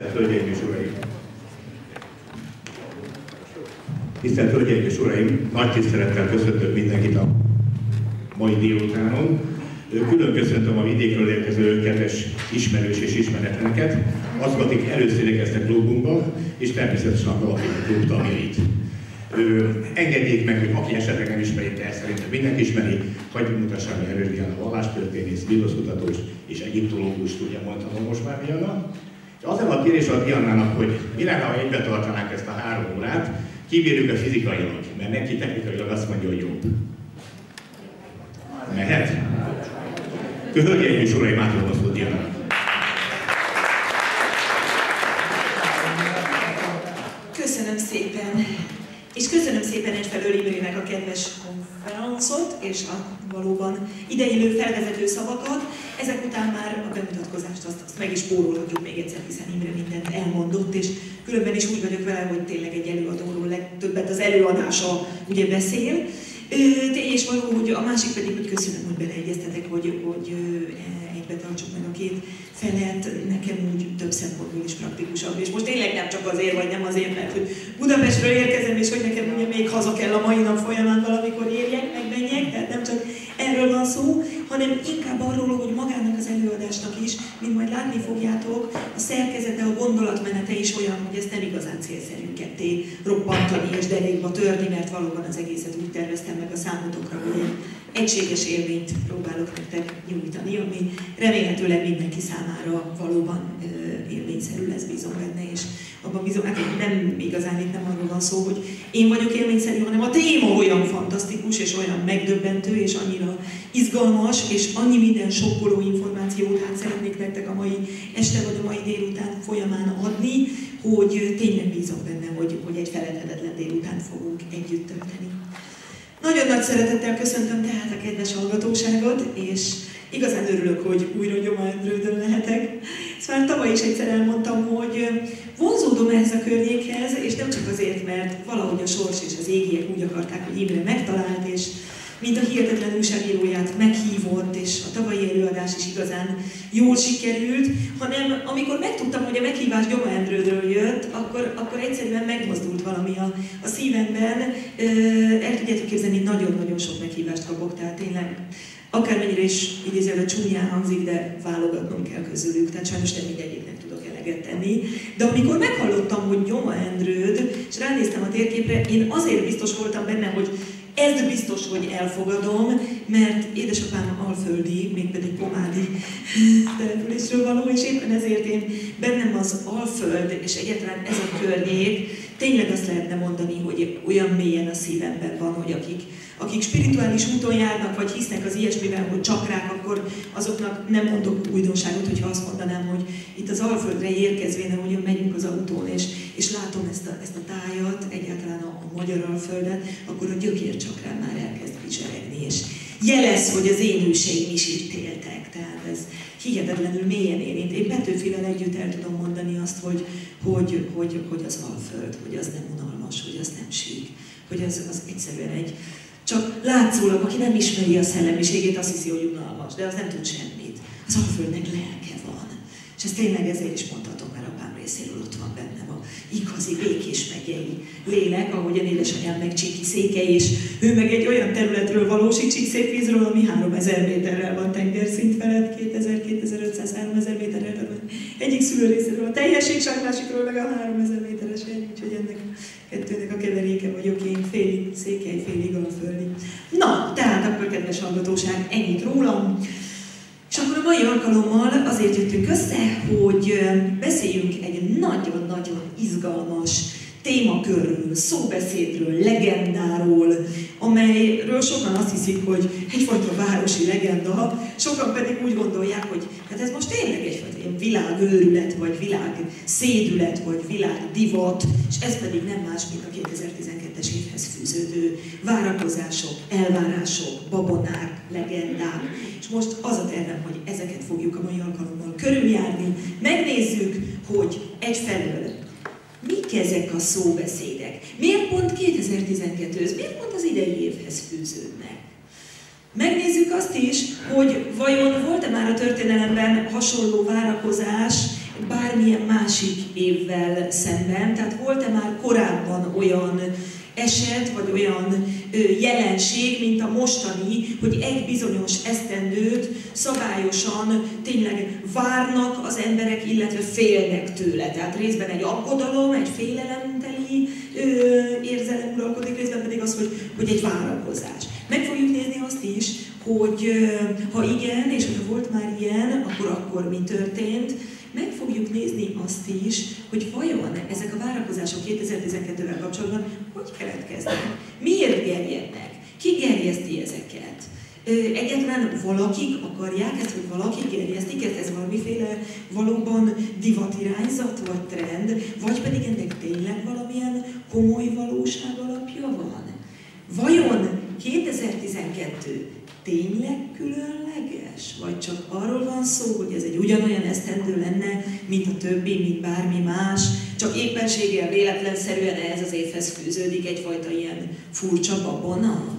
Hölgyeim és uraim! Tisztelt Hölgyeim és uraim! Nagy tisztelettel köszöntök mindenkit a mai délutánon. Külön köszöntöm a vidékről érkező kedves ismerős és ismeretleneket, azokat, akik először érkeztek klubunkba, és természetesen a Galapiti Klub tagjait. Engedjék meg, hogy aki esetleg nem ismeri, de szerintem mindenki ismeri, hagyjuk mutassam meg Erős Diana vallástörténész, mítoszkutatós és egyiptológust, ugye mondhatom most már Diana. Az a kérés a Dianának, hogy mi lenne, ha egybe tartanánk ezt a 3 órát, kibírjuk a fizikailag, mert neki technikailag azt mondja, hogy jobb. Mehet? Hölgyeim és uraim, átadom a szót Dianának. Köszönöm szépen! És köszönöm szépen egyfelől Imrének a kedves konferencot és a valóban ideillő felvezető szavakat. Ezek után már a bemutatkozást azt meg is spórolhatjuk még egyszer, hiszen Imre mindent elmondott, és különben is úgy vagyok vele, hogy tényleg egy előadóról legtöbbet az előadása ugye beszél. És való, hogy a másik pedig, hogy köszönöm, hogy beleegyeztetek, hogy egybe tartsuk meg a két felet, nekem úgy több szempontból is praktikusabb. És most tényleg nem csak azért, vagy nem azért, mert hogy Budapestről érkezem, és hogy nekem ugye még haza kell a mai nap folyamán valamikor érjek, megmenjek, tehát nem csak erről van szó, hanem inkább arról, hogy magának az előadásnak is, mint majd látni fogjátok, a szerkezete, a gondolatmenete is olyan, hogy ezt nem igazán célszerű ketté roppantani és derékba törni, mert valóban az egészet úgy terveztem meg a számotokra, hogy egy egységes élményt próbálok nektek nyújtani, ami remélhetőleg mindenki számára valóban élményszerű lesz, bízom benne, és abban bízom, hát nem igazán itt nem arról van szó, hogy én vagyok élményszerű, hanem a téma olyan fantasztikus, és olyan megdöbbentő, és annyira izgalmas, és annyi minden sokkoló információt hát szeretnék nektek a mai este vagy a mai délután folyamán adni, hogy tényleg bízom benne, hogy egy feledhetetlen délután fogunk együtt tölteni. Nagyon nagy szeretettel köszöntöm tehát a kedves hallgatóságot, és igazán örülök, hogy újra Gyoma-Endrődön lehetek. Ezt már tavaly is egyszer elmondtam, hogy vonzódom ehhez a környékhez, és nem csak azért, mert valahogy a sors és az égiek úgy akarták, hogy Imre megtalált, és mint a hihetetlen újságíróját meghívott, és a tavalyi előadás is igazán jól sikerült, hanem amikor megtudtam, hogy a meghívás Gyoma-Endrődről jött, akkor egyszerűen megmozdult valami a szívemben. El tudjátok képzelni, nagyon-nagyon sok meghívást kapok, tehát tényleg akármennyire is idézőjelben csúnyán hangzik, de válogatnom kell közülük, tehát sajnos nem mindegyiknek tudok eleget tenni. De amikor meghallottam, hogy Gyoma-Endrőd, és ránéztem a térképre, én azért biztos voltam benne, hogy ez biztos, hogy elfogadom, mert édesapám alföldi, mégpedig pomádi településről való, és éppen ezért én bennem az Alföld, és egyáltalán ez a környék, tényleg azt lehetne mondani, hogy olyan mélyen a szívemben van, hogy akik spirituális úton járnak, vagy hisznek az ilyesmiben, hogy csakrák, akkor azoknak nem mondok újdonságot, hogyha azt mondanám, hogy itt az Alföldre érkezvén, ahogyan megyünk az autón, és látom ezt a tájat, egyáltalán a magyar Alföldet, akkor a gyökércsakrán már elkezd vicseregni, és jelez, hogy az én őseim is itt éltek. Tehát ez hihetetlenül mélyen érint. Én Petőfivel együtt el tudom mondani azt, hogy az Alföld, hogy az nem unalmas, hogy az nem sík, hogy az egyszerűen egy csak látszólag, aki nem ismeri a szellemiségét, azt hiszi, hogy unalmas, de az nem tud semmit. Az Alföldnek lelke van. És ezt tényleg ezért is mondhatom, mert apám részéről ott van bennem a igazi békés megyei lélek, ahogyan édesanyám meg Csíki székely, és ő meg egy olyan területről valósít, Csíkszékvízről, ami 3000 méterrel van tengerszint felett, 2000-2500-3000 méterrel, tehát egyik szülő részéről a teljesség, csak másikról meg a 3000 méteres egy, úgyhogy ennek kettőnek a keveréke vagyok én, félig székely, félig alföldi. Na, tehát akkor kedves hallgatóság, ennyit rólam. És akkor a mai alkalommal azért jöttünk össze, hogy beszéljünk egy nagyon-nagyon izgalmas témakörről, szóbeszédről, legendáról, amelyről sokan azt hiszik, hogy egyfajta városi legenda, sokan pedig úgy gondolják, hogy hát ez most tényleg egyfajta ilyen világőrület, vagy világszédület, vagy világdivat, és ez pedig nem más, mint a 2012-es évhez fűződő várakozások, elvárások, babonák, legendák. És most az a tervem, hogy ezeket fogjuk a mai alkalommal körüljárni, megnézzük, hogy egyfelől mik ezek a szóbeszédek? Miért pont 2012-höz? Miért pont az idei évhez fűződnek? Megnézzük azt is, hogy vajon volt-e már a történelemben hasonló várakozás, bármilyen másik évvel szemben? Tehát volt-e már korábban olyan eset, vagy olyan jelenség, mint a mostani, hogy egy bizonyos esztendőt szabályosan tényleg várnak az emberek, illetve félnek tőle. Tehát részben egy aggodalom, egy félelemteli érzelem uralkodik, részben pedig az, hogy egy várakozás. Meg fogjuk nézni azt is, hogy ha igen, és ha volt már ilyen, akkor mi történt. Meg fogjuk nézni azt is, hogy vajon ezek a várakozások 2012-vel kapcsolatban hogy keletkeznek, miért gerjednek, ki gerjeszti ezeket. Egyáltalán valakik akarják ezt, hogy valakik gerjesztik ezt, ez valamiféle valóban divatirányzat vagy trend, vagy pedig ennek tényleg valamilyen komoly valóság alapja van? Vajon 2012 tényleg különleges? Vagy csak arról van szó, hogy ez egy ugyanolyan esztendő lenne, mint a többi, mint bármi más, csak éppenséggel véletlenszerűen ehhez az évhez fűződik egyfajta ilyen furcsa babona?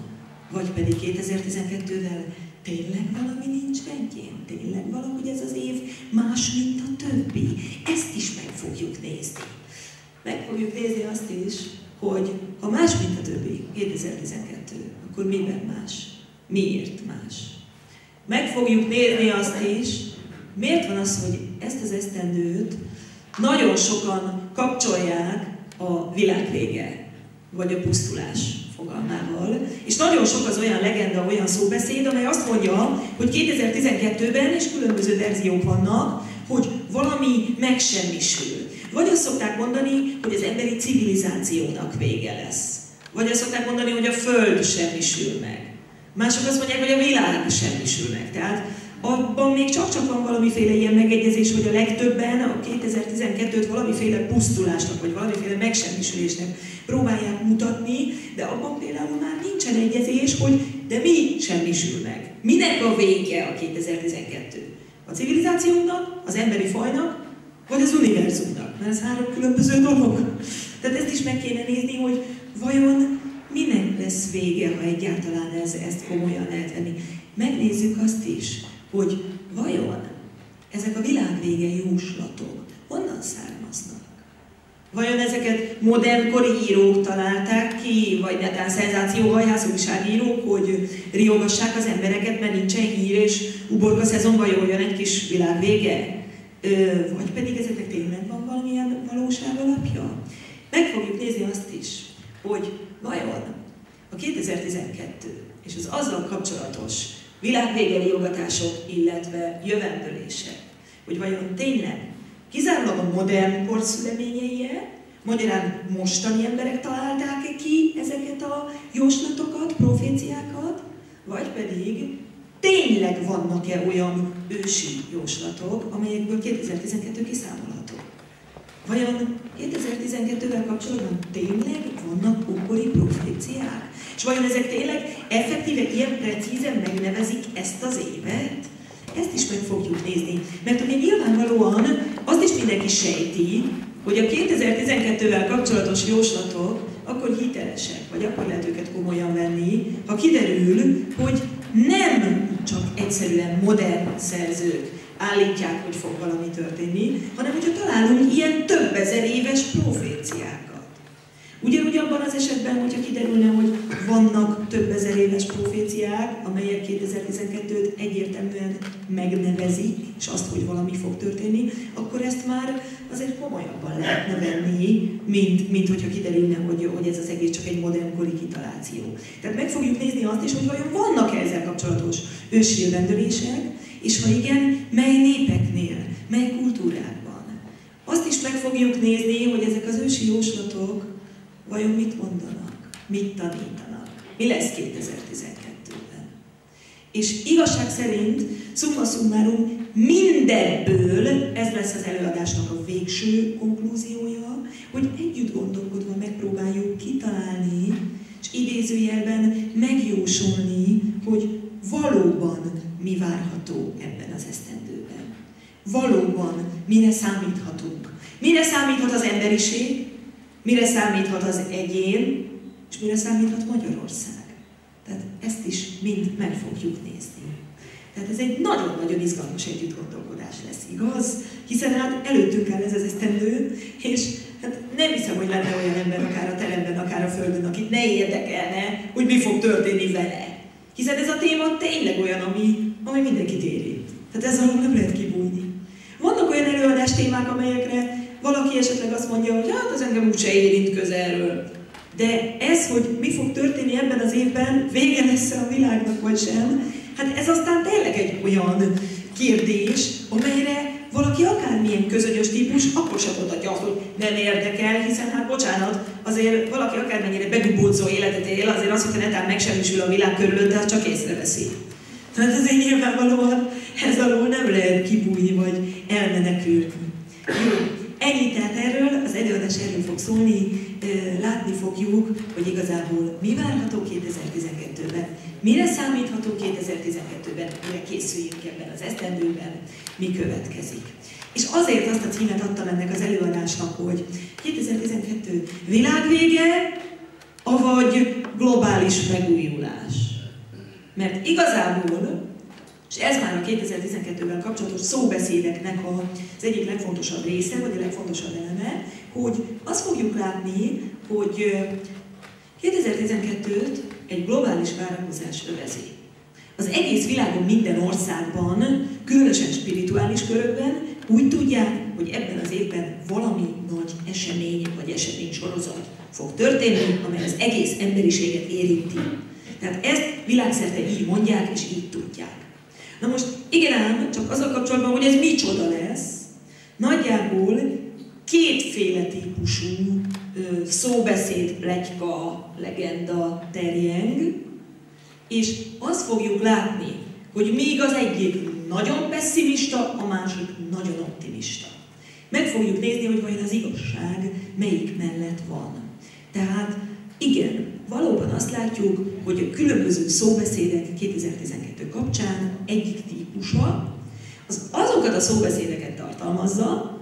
Vagy pedig 2012-vel tényleg valami nincs rendjén? Tényleg valahogy ez az év más, mint a többi? Ezt is meg fogjuk nézni. Meg fogjuk nézni azt is, hogy ha más, mint a többi, 2012, akkor miben más? Miért más? Meg fogjuk nézni azt is, miért van az, hogy ezt az esztendőt nagyon sokan kapcsolják a világvége, vagy a pusztulás fogalmával. És nagyon sok az olyan legenda, olyan szóbeszéd, amely azt mondja, hogy 2012-ben, és különböző verziók vannak, hogy valami megsemmisül. Vagy azt szokták mondani, hogy az emberi civilizációnak vége lesz. Vagy azt szokták mondani, hogy a Föld semmisül meg. Mások azt mondják, hogy a világ semmisül meg. Tehát abban még csak van valamiféle ilyen megegyezés, hogy a legtöbben a 2012-t valamiféle pusztulásnak, vagy valamiféle megsemmisülésnek próbálják mutatni, de abban például már nincsen egyezés, hogy de mi semmisül meg. Minek a vége a 2012? A civilizációnak, az emberi fajnak, vagy az univerzumnak? Mert ez három különböző dolog. Tehát ezt is meg kéne nézni, hogy vajon minek lesz vége, ha egyáltalán ezt komolyan lehet venni. Megnézzük azt is, hogy vajon ezek a világvége jóslatok honnan származnak? Vajon ezeket modernkori írók találták ki, vagy netán szenzációhajhász újságírók, hogy riogassák az embereket, mert nincsen hír, és uborka szezonban jól jön egy kis világvége? Vagy pedig ezeknek tényleg van valamilyen valóság alapja? Meg fogjuk nézni azt is, hogy vajon a 2012 és az azzal kapcsolatos világvége riogatások, illetve jövendőlések, hogy vajon tényleg kizárólag a modern kor szüleményei-e, magyarán mostani emberek találták-e ki ezeket a jóslatokat, proféciákat, vagy pedig tényleg vannak-e olyan ősi jóslatok, amelyekből 2012 kiszámolható? Vajon 2012-vel kapcsolatban tényleg vannak ókori proféciák? És vajon ezek tényleg effektíve ilyen precízen megnevezik ezt az évet? Ezt is meg fogjuk nézni. Mert ugye nyilvánvalóan azt is mindenki sejti, hogy a 2012-vel kapcsolatos jóslatok akkor hitelesek, vagy akkor lehet őket komolyan venni, ha kiderül, hogy nem csak egyszerűen modern szerzők állítják, hogy fog valami történni, hanem hogyha találunk ilyen több ezer éves proféciákat. Ugyanúgy abban az esetben, hogyha kiderülne, hogy vannak több ezer éves proféciák, amelyek 2012-t egyértelműen megnevezik, és azt, hogy valami fog történni, akkor ezt már azért komolyabban lehetne venni, mint hogyha kiderülne, hogy ez az egész csak egy modernkori kitaláció. Tehát meg fogjuk nézni azt is, hogy vajon vannak-e ezzel kapcsolatos ősi jövendőlések, és ha igen, mely népeknél, mely kultúrákban. Azt is meg fogjuk nézni, hogy ezek az ősi jóslatok vajon mit mondanak, mit tanítanak, mi lesz 2012-ben. És igazság szerint, summa summarum, mindebből ez lesz az előadásnak a végső konklúziója, hogy együtt gondolkodva megpróbáljuk kitalálni, és idézőjelben megjósolni, hogy valóban mi várható ebben az esztendőben. Valóban mire számíthatunk. Mire számíthat az emberiség, mire számíthat az egyén, és mire számíthat Magyarország. Tehát ezt is mind meg fogjuk nézni. Tehát ez egy nagyon-nagyon izgalmas együttgondolkodás lesz, igaz? Hiszen hát előttünk áll ez az esztendő, és hát nem hiszem, hogy lenne olyan ember akár a teremben, akár a földön, akit ne érdekelne, hogy mi fog történni vele. Hiszen ez a téma tényleg olyan, ami mindenkit érint. Tehát ez alól nem lehet kibújni. Vannak olyan előadás témák, amelyekre valaki esetleg azt mondja, hogy hát az engem úgyse érint közelről. De ez, hogy mi fog történni ebben az évben, vége lesz a világnak vagy sem, hát ez aztán tényleg egy olyan kérdés, amelyre valaki akármilyen közönyös típus, akkor sem mondhatja azt, hogy nem érdekel, hiszen hát bocsánat, azért valaki akármennyire begubódzó életet él, azért az, hogyha netán megsemmisül a világ körülötte, az csak észreveszi. Tehát azért nyilvánvalóan ez alól nem lehet kibújni, vagy elmenekülni. Jó, ennyi tehát erről, az előadás erről fog szólni, látni fogjuk, hogy igazából mi várható 2012-ben, mire számítható 2012-ben, mire készüljünk ebben az esztendőben, mi következik. És azért azt a címet adtam ennek az előadásnak, hogy 2012 világvége, avagy globális megújulás. Mert igazából, és ez már a 2012-ben kapcsolatos szóbeszédeknek az egyik legfontosabb része, vagy a legfontosabb eleme, hogy azt fogjuk látni, hogy 2012-t egy globális várakozás övezi. Az egész világon minden országban, különösen spirituális körökben úgy tudják, hogy ebben az évben valami nagy esemény vagy eseménysorozat fog történni, amely az egész emberiséget érinti. Tehát ezt világszerte így mondják és így tudják. Na most igen ám, csak azzal kapcsolatban, hogy ez micsoda lesz, nagyjából kétféle típusú szóbeszéd, pletyka, legenda terjeng, és azt fogjuk látni, hogy míg az egyik nagyon pesszimista, a másik nagyon optimista. Meg fogjuk nézni, hogy vajon az igazság melyik mellett van. Tehát igen, valóban azt látjuk, hogy a különböző szóbeszédek 2012 kapcsán egyik típusa, az azokat a szóbeszédeket tartalmazza,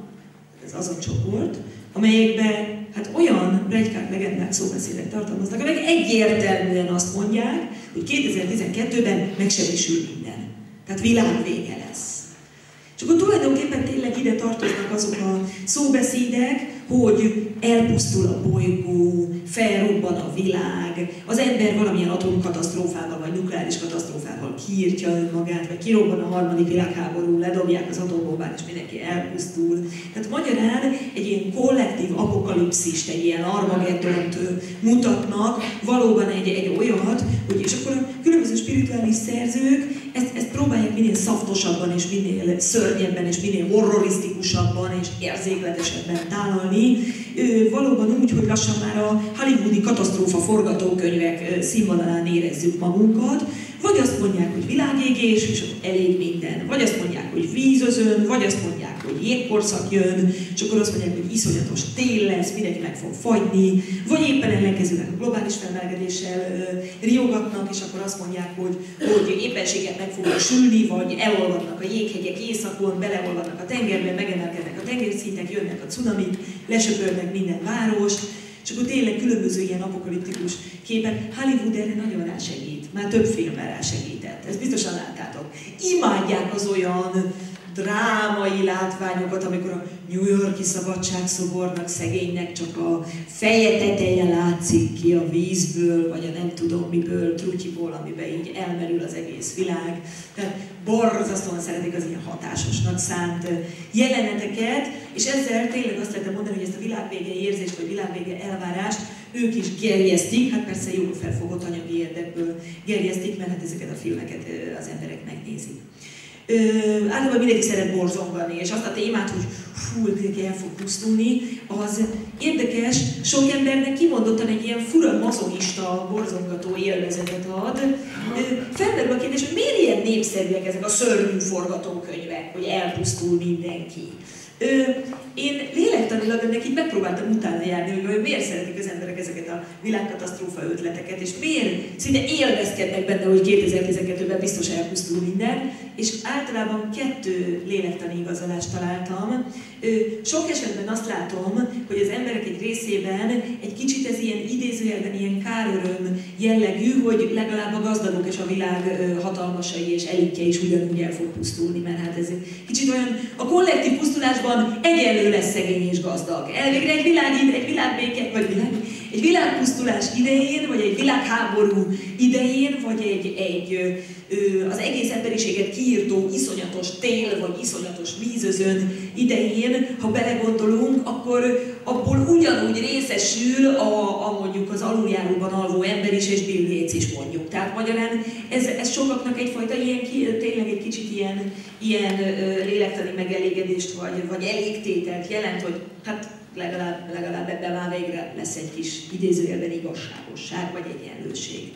ez az a csoport, amelyekben hát olyan pletykák, legendák, szóbeszédek tartalmaznak, amelyek egyértelműen azt mondják, hogy 2012-ben megsemmisül minden. Tehát világvége lesz. És akkor tulajdonképpen tényleg ide tartoznak azok a szóbeszédek, hogy elpusztul a bolygó, felrobban a világ, az ember valamilyen atomkatasztrófával vagy nukleáris katasztrófával kiírtja önmagát, vagy kirobban a harmadik világháború, ledobják az atombombát és mindenki elpusztul. Tehát magyarán egy ilyen kollektív apokalipszist, egy ilyen Armageddont mutatnak, valóban egy olyat, hogy és akkor a különböző spirituális szerzők ezt próbálják minél szaftosabban és minél szörnyebben és minél horrorisztikusabban és érzékletesebben tálalni. Valóban úgy, hogy lassan már a hollywoodi katasztrófa forgatókönyvek színvonalán érezzük magunkat, vagy azt mondják, hogy világégés, és ott elég minden. Vagy azt mondják, hogy vízözön, vagy azt mondják, hogy jégkorszak jön, és akkor azt mondják, hogy iszonyatos tél lesz, mindenki meg fog fagyni, vagy éppen ellenkezőleg a globális felmelegedéssel riogatnak, és akkor azt mondják, hogy éppenséget meg fognak sülni, vagy elolvadnak a jéghegyek északon, beleolvadnak a tengerbe, megemelkednek a tengerszintek, jönnek a cunamik, lesöpörnek minden város, és akkor tényleg különböző ilyen apokaliptikus képek. Hollywood erre nagyon rásegít, már több filmben rásegített, ezt biztosan láttátok. Imádják az olyan drámai látványokat, amikor a New York-i szabadságszobornak szegénynek csak a feje teteje látszik ki a vízből, vagy a nem tudom miből, trutyiból, amiben így elmerül az egész világ. Tehát borzasztóan szeretik az ilyen hatásosnak szánt jeleneteket, és ezzel tényleg azt lehetne mondani, hogy ezt a világvége érzést, vagy világvége elvárást ők is gerjesztik, hát persze jól felfogott anyagi érdekből gerjesztik, mert hát ezeket a filmeket az emberek megnézik. Általában mindenki szeret borzongani, és azt a témát, hogy fú, mindenki el fog pusztulni, az érdekes, sok embernek kimondottan egy ilyen fura mazochista, borzongató élvezetet ad. Felmerül a kérdés, hogy miért ilyen népszerűek ezek a szörnyű forgatókönyvek, hogy elpusztul mindenki. Én lélektanilag ennek így megpróbáltam utána járni, hogy miért szeretik az emberek ezeket a világkatasztrófa ötleteket, és miért szinte élvezkednek benne, hogy 2012-ben biztos elpusztul minden, és általában 2 lélektani igazolást találtam. Sok esetben azt látom, hogy az emberek egy részében egy kicsit ez ilyen idézőjelben ilyen káröröm jellegű, hogy legalább a gazdagok és a világ hatalmasai és elitje is ugyanúgy el fog pusztulni, mert hát ez egy kicsit olyan, a kollektív pusztulásban egyenlő lesz szegény és gazdag. Elvégre egy világbéke, vagy egy világpusztulás idején, vagy egy világháború idején, vagy az egész emberiséget kiírtó iszonyatos tél, vagy iszonyatos vízözön idején, ha belegondolunk, akkor abból ugyanúgy részesül mondjuk az aluljáróban alvó ember is, és Bill Gates is mondjuk. Tehát magyarán ez sokaknak egyfajta tényleg egy kicsit ilyen lélektani megelégedést, vagy elégtételt jelent, hogy hát legalább ebben már végre lesz egy kis idézőjelben igazságosság, vagy egyenlőség.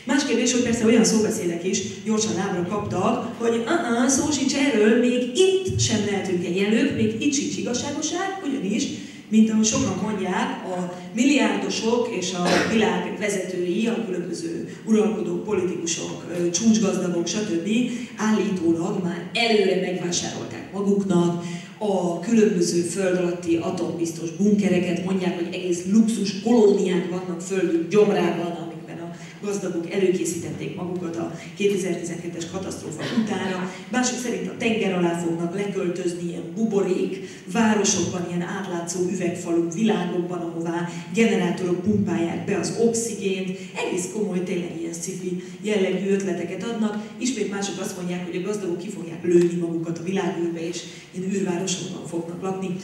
Más kérdés, hogy persze olyan szóbeszédek is gyorsan lábra kaptak, hogy szó sincs erről, még itt sem lehetünk egyenlők, még itt sincs igazságosság, ugyanis, mint ahogy sokan mondják, a milliárdosok és a világ vezetői, a különböző uralkodók, politikusok, csúcsgazdagok, stb. Állítólag már előre megvásárolták maguknak a különböző föld alatti atombiztos bunkereket, mondják, hogy egész luxus kolóniák vannak földük gyomrában, amikben a gazdagok előkészítették magukat a 2012-es katasztrófa utára. Mások szerint a tenger alá fognak leköltözni ilyen buborék városokban, ilyen átlátszó üvegfalú világokban, ahová generátorok pumpálják be az oxigént. Egész komoly, tényleg ilyen sci-fi jellegű ötleteket adnak. Ismét mások azt mondják, hogy a gazdagok ki fogják lőni magukat a világűrbe, és ilyen űrvárosokban fognak lakni.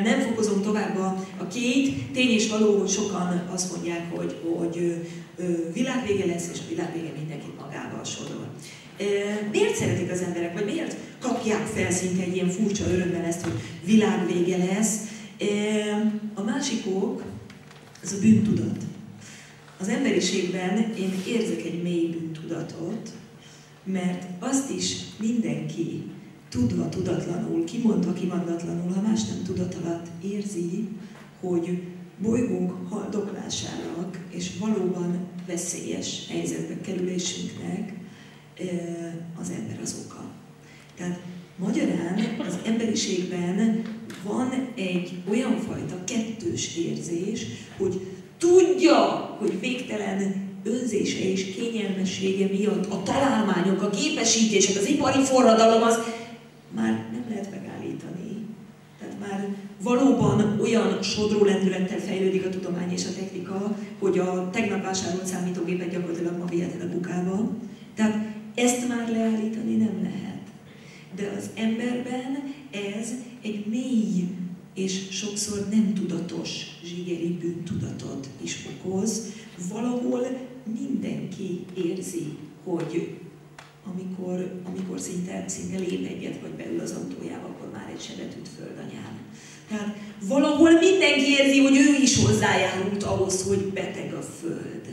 Nem fokozom tovább a két. Tény és való, hogy sokan azt mondják, hogy világvége lesz, és a világvége mindenkit magával sorol. Miért szeretik az emberek, vagy miért kapják fel szinte egy ilyen furcsa örömmel ezt, hogy világvége lesz? A másik ok, az a bűntudat. Az emberiségben én érzek egy mély bűntudatot, mert azt is mindenki tudva, tudatlanul, kimondva, kimondatlanul, ha más nem tudat alatt érzi, hogy bolygónk haldoklásának és valóban veszélyes helyzetbe kerülésünknek az ember az oka. Tehát magyarán az emberiségben van egy olyan fajta kettős érzés, hogy tudja, hogy végtelen önzése és kényelmessége miatt a találmányok, a képesítések, az ipari forradalom az már nem lehet megállítani. Tehát már valóban olyan sodró lendülettel fejlődik a tudomány és a technika, hogy a tegnap vásárolt számítógépet gyakorlatilag ma viheted a kukába. Tehát ezt már leállítani nem lehet. De az emberben ez egy mély és sokszor nem tudatos zsigeri bűntudatot is okoz. Valahol mindenki érzi, hogy amikor szinte lép egyet, vagy beül az autójába, akkor már egy sebet üt földanyán. Tehát valahol mindenki érzi, hogy ő is hozzájárult ahhoz, hogy beteg a föld.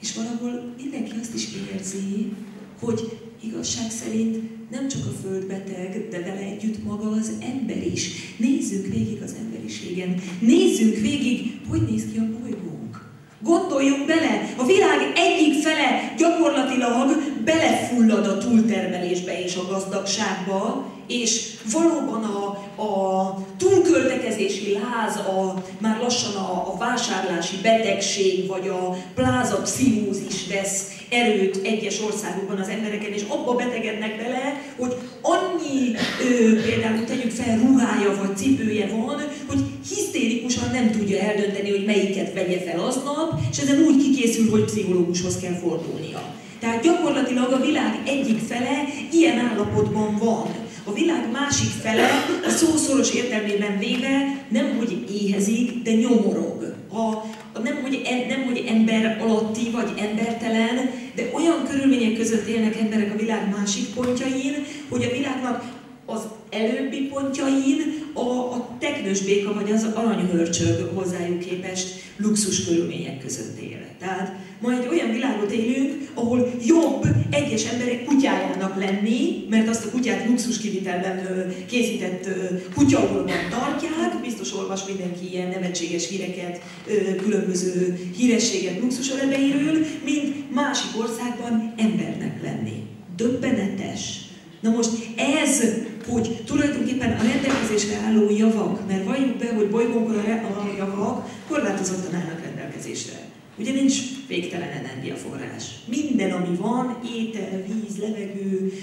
És valahol mindenki azt is érzi, hogy igazság szerint nem csak a föld beteg, de vele együtt maga az ember is. Nézzük végig az emberiségen. Nézzük végig, hogy néz ki a bolygónk. Gondoljunk bele, a világ egyik fele gyakorlatilag belefullad a túltermelésbe és a gazdagságba, és valóban a túlköltekezési láz, már lassan a vásárlási betegség, vagy a plázapszichózis vesz erőt egyes országokban az embereken, és abba betegednek bele, hogy annyi, például tegyük fel, ruhája vagy cipője van, hogy hisztérikusan nem tudja eldönteni, hogy melyiket vegye fel aznap, és ezen úgy kikészül, hogy pszichológushoz kell fordulnia. Tehát gyakorlatilag a világ egyik fele ilyen állapotban van. A világ másik fele, a szó szoros értelmében véve, nemhogy éhezik, de nyomorog. Nem, hogy ember alatti vagy embertelen, de olyan körülmények között élnek emberek a világ másik pontjain, hogy a világnak az előbbi pontjain a teknős béka vagy az aranyhörcsög hozzájuk képest luxus körülmények között él. Tehát ma egy olyan világot élünk, ahol jobb egyes emberek kutyájának lenni, mert azt a kutyát luxuskivitelben készített kutyaolban tartják, biztos olvas mindenki ilyen nevetséges híreket, különböző hírességet luxuselebeiről, mint másik országban embernek lenni. Döbbenetes. Na most ez hogy tulajdonképpen a rendelkezésre álló javak, mert valljuk be, hogy bolygónkon a javak korlátozottan állnak rendelkezésre. Ugye nincs végtelen energiaforrás. Minden, ami van, étel, víz, levegő,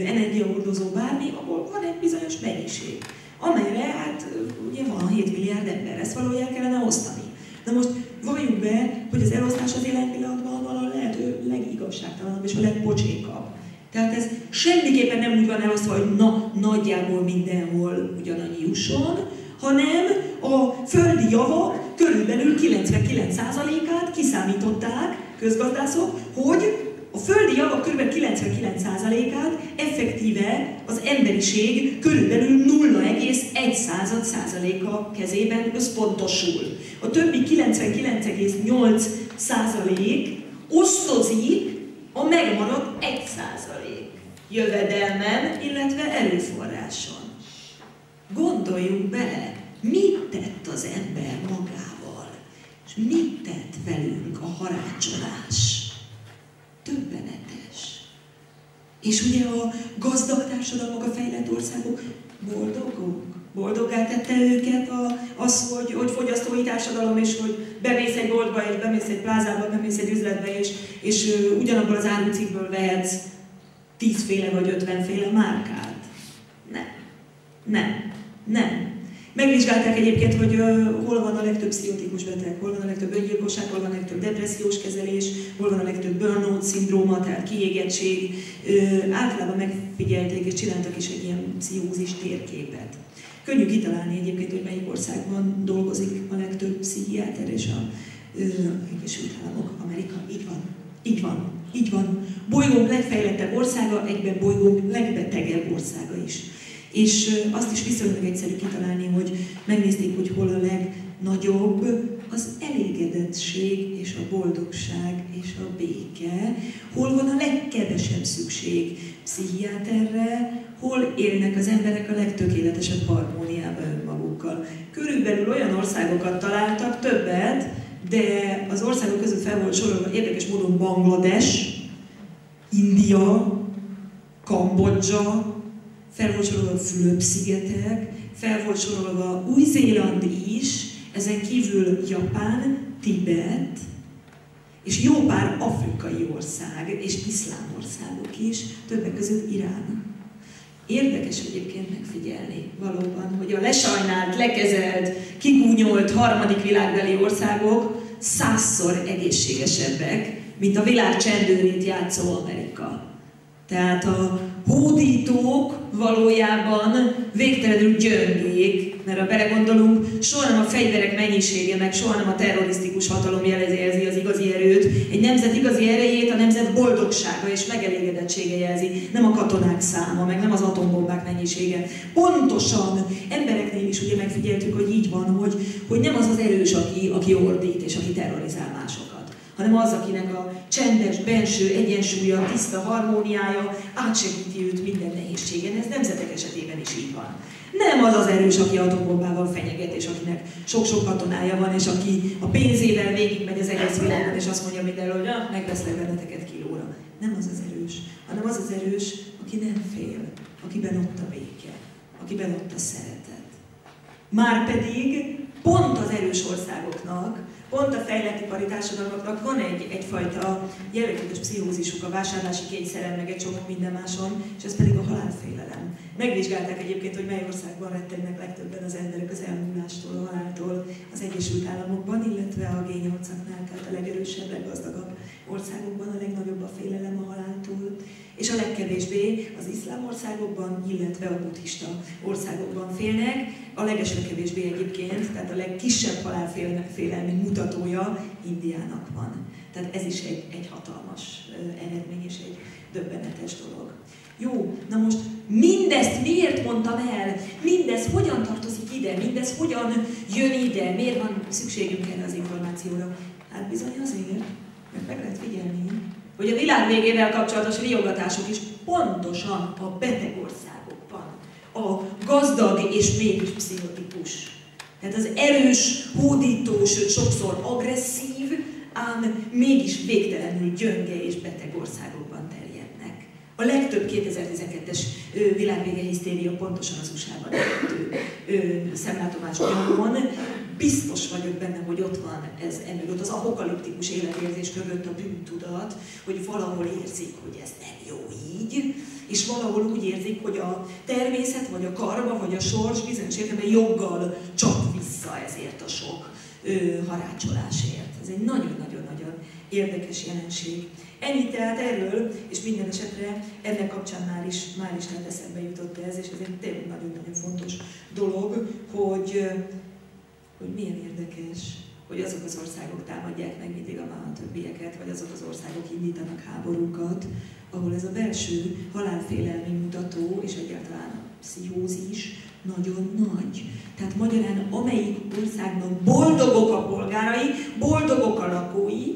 energiahordozó, bármi, abból van egy bizonyos mennyiség, amelyre hát ugye van 7 milliárd ember, ezt valahogy el kellene osztani. Na most valljuk be, hogy az elosztás az jelen pillanatban van a lehető legigazságtalanabb és a legpocsékabb. Tehát ez semmiképpen nem úgy van elosztva, hogy nagyjából mindenhol ugyanannyi jusson, hanem a földi javak körülbelül 99%-át kiszámították közgazdászok, hogy a földi javak kb. 99%-át effektíve az emberiség körülbelül 0,1%-a kezében összpontosul. A többi 99,8% osztozik a megmaradt 1% jövedelmen, illetve erőforráson. Gondoljunk bele, mit tett az ember magával, és mit tett velünk a harácsolás. Döbbenetes. És ugye a gazdag társadalmak, a fejlett országok boldogok. Boldoggá tette őket az, hogy fogyasztói társadalom, és hogy bemész egy boltba, és bemész egy plázába, bemész egy üzletbe, és ugyanabból az árucikkből vehetsz 10 féle vagy 50 féle márkát. Nem. Megvizsgálták egyébként, hogy hol van a legtöbb pszichotikus beteg, hol van a legtöbb öngyilkosság, hol van a legtöbb depressziós kezelés, hol van a legtöbb burnout szindróma, tehát kiégettség. Általában megfigyelték és csináltak is egy ilyen pszichózis térképet. Könnyű kitalálni egyébként, hogy melyik országban dolgozik a legtöbb pszichiáter, és az Egyesült Államok, Amerika. Így van. Bolygónk legfejlettebb országa, egyben bolygónk legbetegebb országa is. És azt is viszonylag egyszerű kitalálni, hogy megnézték, hogy hol a legnagyobb az elégedettség és a boldogság és a béke, hol van a legkevesebb szükség pszichiáterre, hol élnek az emberek a legtökéletesebb harmóniában önmagukkal. Körülbelül olyan országokat találtak, többet, de az országok között fel volt sorolva érdekes módon Banglades, India, Kambodzsa, fel volt sorolva a Fülöp-szigetek, fel volt sorolva Új-Zéland is, ezen kívül Japán, Tibet, és jó pár afrikai ország és iszlám országok is, többek között Irán. Érdekes egyébként megfigyelni valóban, hogy a lesajnált, lekezelt, kigúnyolt harmadik világbeli országok 100-szor egészségesebbek, mint a világ csendőrét játszó Amerika. Tehát a hódítók valójában végtelenül gyöngék, mert ha belegondolunk, soha nem a fegyverek mennyisége, meg soha nem a terrorisztikus hatalom jelzi az igazi erőt. Egy nemzet igazi erejét a nemzet boldogsága és megelégedettsége jelzi, nem a katonák száma, meg nem az atombombák mennyisége. Pontosan embereknél is ugye megfigyeltük, hogy így van, hogy nem az az erős, aki ordít és aki terrorizál másokat, hanem az, akinek a csendes, benső egyensúlya, tiszta harmóniája átsegíti őt minden nehézségen. Ez nemzetek esetében is így van. Nem az az erős, aki atombombával fenyeget, és akinek sok-sok katonája van, és aki a pénzével végigmegy az egész világon, és azt mondja mindenről, hogy megveszlek benneteket kilóra. Nem az az erős, hanem az az erős, aki nem fél, akiben ott a béke, akiben ott a szeretet. Márpedig pont az erős országoknak, pont a fejlett ipari társadalmaknak van egyfajta jellegzetes pszichózisuk a vásárlási kényszeren, meg egy csomó minden máson, és ez pedig a halálfélelem. Megvizsgálták egyébként, hogy mely országban rettegnek legtöbben az emberek az elmúlástól, a haláltól az Egyesült Államokban, illetve a G8-aknál, tehát a legerősebb, leggazdagabb országokban a legnagyobb a félelem a haláltól, és a legkevésbé az iszlám országokban, illetve a buddhista országokban félnek. A legeslegkevésbé egyébként, tehát a legkisebb halálfélelmi mutatója Indiának van. Tehát ez is egy hatalmas eredmény és egy döbbenetes dolog. Jó, na most mindezt miért mondtam el? Mindez hogyan tartozik ide? Mindez hogyan jön ide? Miért van szükségünk erre az információra? Hát bizony azért, mert meg lehet figyelni, hogy a világ végével kapcsolatos riogatások is pontosan a beteg országokban, a gazdag és mégis pszichotikus. Tehát az erős, hódítós, sokszor agresszív, ám mégis végtelenül gyönge és beteg országokban terjednek. A legtöbb 2012-es világvége hisztéria pontosan az USA-ban szemlátomás nyomon. Biztos vagyok benne, hogy ott van ez emögött, az apokaliptikus életérzés mögött a bűntudat, hogy valahol érzik, hogy ez nem jó így, és valahol úgy érzik, hogy a természet, vagy a karma, vagy a sors bizonyos értelemben joggal csap vissza ezért a sok harácsolásért. Ez egy nagyon-nagyon-nagyon érdekes jelenség. Ennyit tehát erről, és minden esetre ennek kapcsán már is lehet eszembe jutott ez, és ez egy tényleg nagyon-nagyon fontos dolog, hogy milyen érdekes, hogy azok az országok támadják meg mindig a többieket, vagy azok az országok indítanak háborúkat, ahol ez a belső halálfélelmi mutató, és egyáltalán a pszichózis nagyon nagy. Tehát magyarán amelyik országban boldogok a polgárai, boldogok a lakói,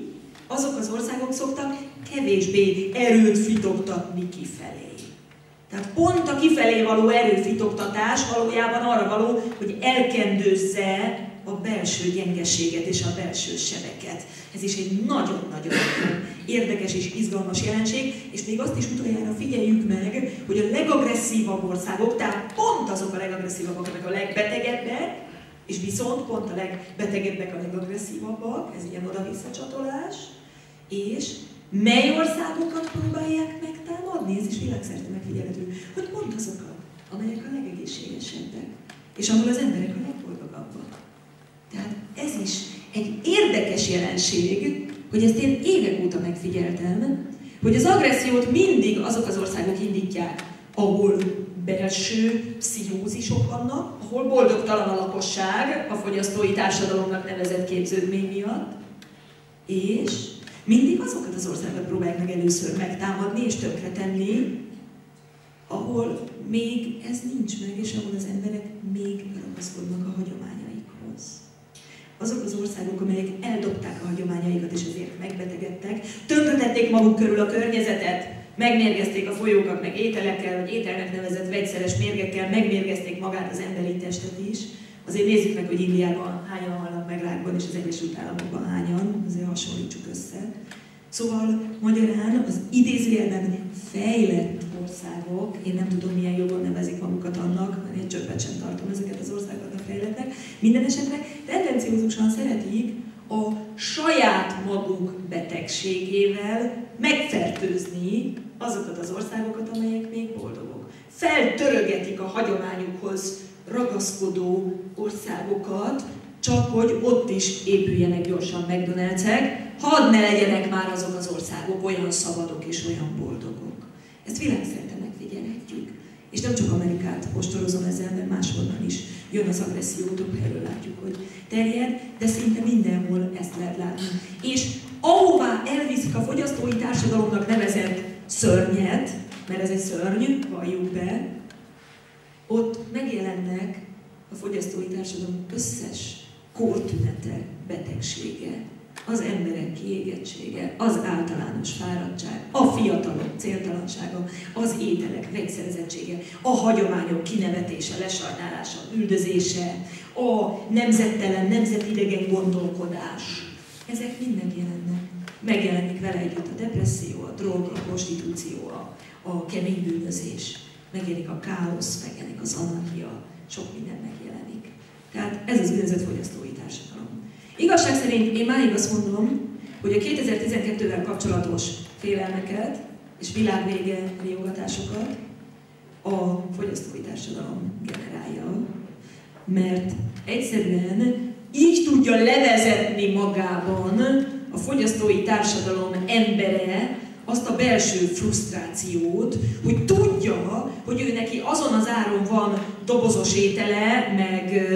azok az országok szoktak kevésbé erőt fitoktatni kifelé. Tehát pont a kifelé való erőfitoktatás valójában arra való, hogy elkendőzze a belső gyengeséget és a belső sebeket. Ez is egy nagyon-nagyon érdekes és izgalmas jelenség, és még azt is utoljára figyeljük meg, hogy a legagresszívabb országok, tehát pont azok a legagresszívabbak, amik a legbetegebbek, és viszont pont a legbetegebbek a legagresszívabbak, ez ilyen oda-vissza csatolás, és mely országokat próbálják megtámadni, ez is világszerte megfigyelhető, hogy pont azokat, amelyek a legegészségesebbek, és ahol az emberek a legboldogabbak. Tehát ez is egy érdekes jelenség, hogy ezt én évek óta megfigyeltem, hogy az agressziót mindig azok az országok indítják, ahol belső pszichózisok vannak, ahol boldogtalan a lakosság a fogyasztói társadalomnak nevezett képződmény miatt, és mindig azokat az országokat próbálják meg először megtámadni és tönkretenni, ahol még ez nincs meg, és ahol az emberek még ragaszkodnak a hagyományaikhoz. Azok az országok, amelyek eldobták a hagyományaikat és ezért megbetegedtek, tönkretették maguk körül a környezetet, megmérgezték a folyókat meg ételekkel, vagy ételnek nevezett vegyszeres mérgekkel, megmérgezték magát az emberi testet is. Azért nézzük meg, hogy Indiában hányan halnak meg rákban, és az Egyesült Államokban hányan, azért hasonlítsuk össze. Szóval magyarán az idézőjelben fejlett országok, én nem tudom milyen jogon nevezik magukat annak, mert én csöppet sem tartom ezeket az országokat fejletnek, minden esetre tendenciózusan szeretik a saját maguk betegségével megfertőzni azokat az országokat, amelyek még boldogok. Feltörögetik a hagyományukhoz ragaszkodó országokat, csak hogy ott is épüljenek gyorsan McDonald's-ek, hadd ne legyenek már azok az országok olyan szabadok és olyan boldogok. Ezt világszerte megfigyelhetjük. És nem csak Amerikát postorozom ezzel, mert máshonnan is jön az agresszió, több helyről látjuk, hogy terjed, de szinte mindenhol ezt lehet látni. És ahová elviszik a fogyasztói társadalomnak nevezett szörnyet, mert ez egy szörny, valljuk be, ott megjelennek a fogyasztói társadalom összes kórtünete, betegsége, az emberek kiégettsége, az általános fáradtság, a fiatalok céltalansága, az ételek vegyszerezettsége, a hagyományok kinevetése, lesajnálása, üldözése, a nemzettelen, nemzetidegen gondolkodás. Ezek mind megjelennek. Megjelenik vele együtt a depresszió, a drog, a prostitúció, a kemény bűnözés. Megjelenik a káosz, megjelenik az anarchia, sok minden megjelenik. Tehát ez az úgynevezett fogyasztói társadalom. Igazság szerint én máig azt mondom, hogy a 2012-vel kapcsolatos félelmeket és világvége riogatásokat a fogyasztói társadalom generálja, mert egyszerűen így tudja levezetni magában a fogyasztói társadalom embere azt a belső frusztrációt, hogy tudja, hogy ő neki azon az áron van dobozos étele, meg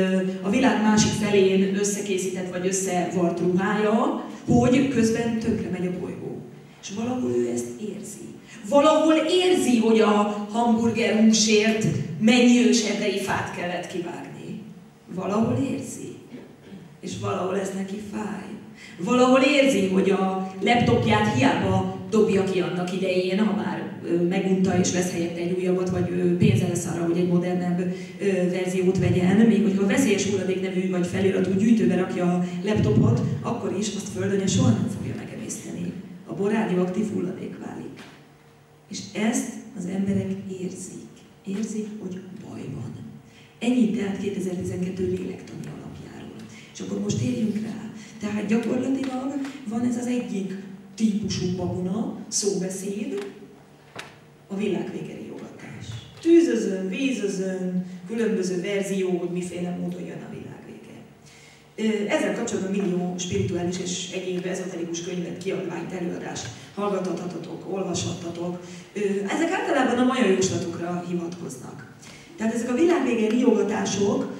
a világ másik felén összekészített vagy összevart ruhája, hogy közben tönkre megy a bolygó. És valahol ő ezt érzi. Valahol érzi, hogy a hamburger húsért mennyi őserdei fát kellett kivágni. Valahol érzi. És valahol ez neki fáj. Valahol érzi, hogy a laptopját hiába dobja ki annak idején, ha már megunta és vesz helyette egy újabbat, vagy pénze lesz arra, hogy egy modernebb verziót vegyen. Még hogyha a veszélyes hulladék nevű vagy feliratú gyűjtőbe rakja a laptopot, akkor is azt földön soha nem fogja megemészteni. A bor radioaktív hulladék válik. És ezt az emberek érzik. Érzik, hogy baj van. Ennyit telt 2012 lélektani alapjáról. És akkor most térjünk rá. Tehát gyakorlatilag van ez az egyik típusú babona, szóbeszéd, a világvége riogatás. Tűzözön, vízözön, különböző verzió, hogy miféle módon jön a világvége. Ezzel kapcsolatban millió spirituális és egyéb ezoterikus könyvet, kiadványt, előadást hallgathattatok, olvashattatok. Ezek általában a maja jóslatokra hivatkoznak. Tehát ezek a világvége riogatások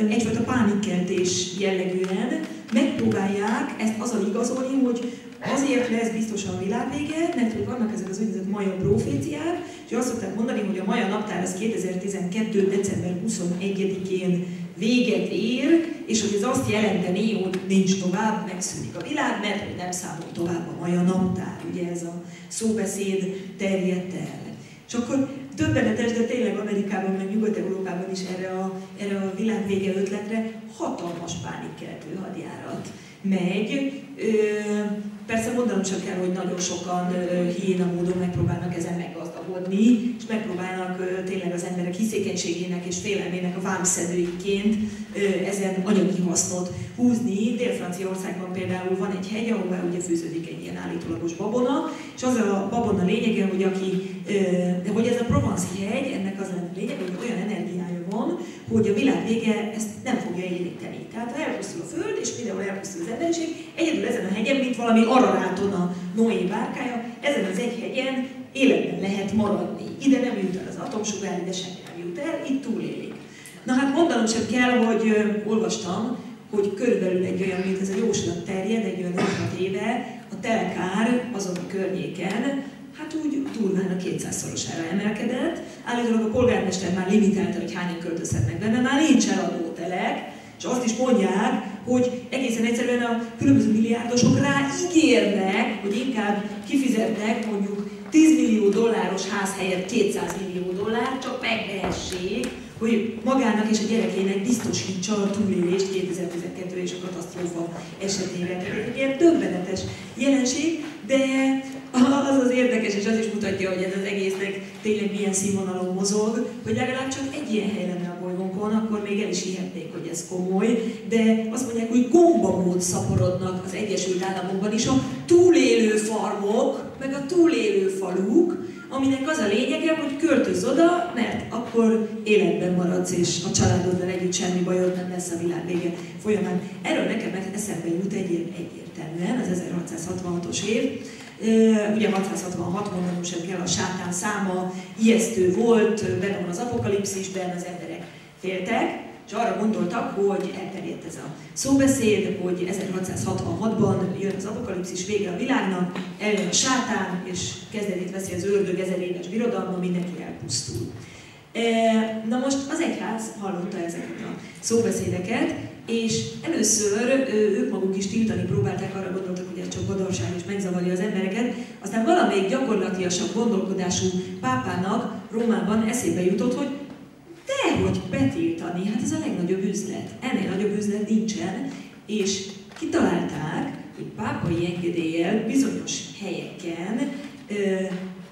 egyfajta pánikkeltés jellegűen megpróbálják ezt azzal igazolni, hogy azért lesz biztosan a világvége, mert hogy vannak ezek az úgynevezett maja proféciák, és azt szokták mondani, hogy a maja naptár az 2012. december 21-én véget ér, és hogy ez azt jelenteni, hogy nincs tovább, megszűnik a világ, mert hogy nem számol tovább a maja naptár. Ugye ez a szóbeszéd terjedt el. És akkor döbbenetes, de tényleg Amerikában, meg Nyugat-Európában is erre a világvége ötletre hatalmas pánikkeltő hadjárat megy. Persze mondanom sem kell, hogy nagyon sokan hiéna módon megpróbálnak ezen meggazdagodni, és megpróbálnak tényleg az emberek hiszékenységének és félelmének a vámszedőiként ezen anyagi hasznot húzni. Dél-Franciaországban például van egy hegy, ahová ugye fűződik egy ilyen állítólagos babona, és az a babona lényege, hogy ez a Provence-i hegy, ennek az lenne lényeg, hogy olyan energiája van, hogy a világ vége ezt nem fogja érinteni. Tehát ha elpusztul a Föld, és mindenhol elpusztul az emberiség, egyedül ezen a hegyen, mint valami Araráton a Noé bárkája, ezen az egy hegyen életben lehet maradni. Ide nem jut el az atomsugár, ide semmi nem jut el, itt túlélik. Na hát mondanom sem kell, hogy olvastam, hogy körülbelül egy olyan, mint ez a jóslat terjed, egy olyan 5-6 éve, a telekár azon a környéken, hát úgy durván a 200-szorosára emelkedett. Állítólag a polgármester már limitálta, hogy hányan költözhetnek benne, már nincs eladó telek, és azt is mondják, hogy egészen egyszerűen a különböző milliárdosok ráígérnek, hogy inkább kifizetnek mondjuk $10 millió ház helyett $200 millió, csak megvehessék, hogy magának és a gyerekének biztosítsa a túlélést 2012 és a katasztrófa esetére. Tehát egy ilyen döbbenetes jelenség, de az érdekes, és az is mutatja, hogy ez az egésznek tényleg milyen színvonalon mozog, hogy legalább csak egy ilyen hely lenne a bolygónkon, akkor még el is hihetnék, hogy ez komoly, de azt mondják, hogy gombamód szaporodnak az Egyesült Államokban is a túlélő farmok, meg a túlélő faluk, aminek az a lényege, hogy költözz oda, mert akkor életben maradsz, és a családoddal együtt semmi bajod nem lesz a világ vége folyamán. Erről nekem eszembe jut egyértelműen az 1666-os év. Ugye 666, mondanom sem kell, a sátán száma ijesztő volt, benne van az apokalipszisben, az emberek féltek, és arra gondoltak, hogy elterjedt ez a szóbeszéd, hogy 1666-ban jön az apokalipszis, vége a világnak, eljön a sátán, és kezdetét veszi az ördög 1000 éves birodalma, mindenki elpusztul. Na most az egyház hallotta ezeket a szóbeszédeket, és először ők maguk is tiltani próbálták, arra gondoltak, hogy ez csak badarság és megzavarja az embereket, aztán valamelyik gyakorlatiasabb gondolkodású pápának Rómában eszébe jutott, hogy dehogy betiltani, hát ez a legnagyobb üzlet. Ennél nagyobb üzlet nincsen, és kitalálták, hogy pápai engedéllyel bizonyos helyeken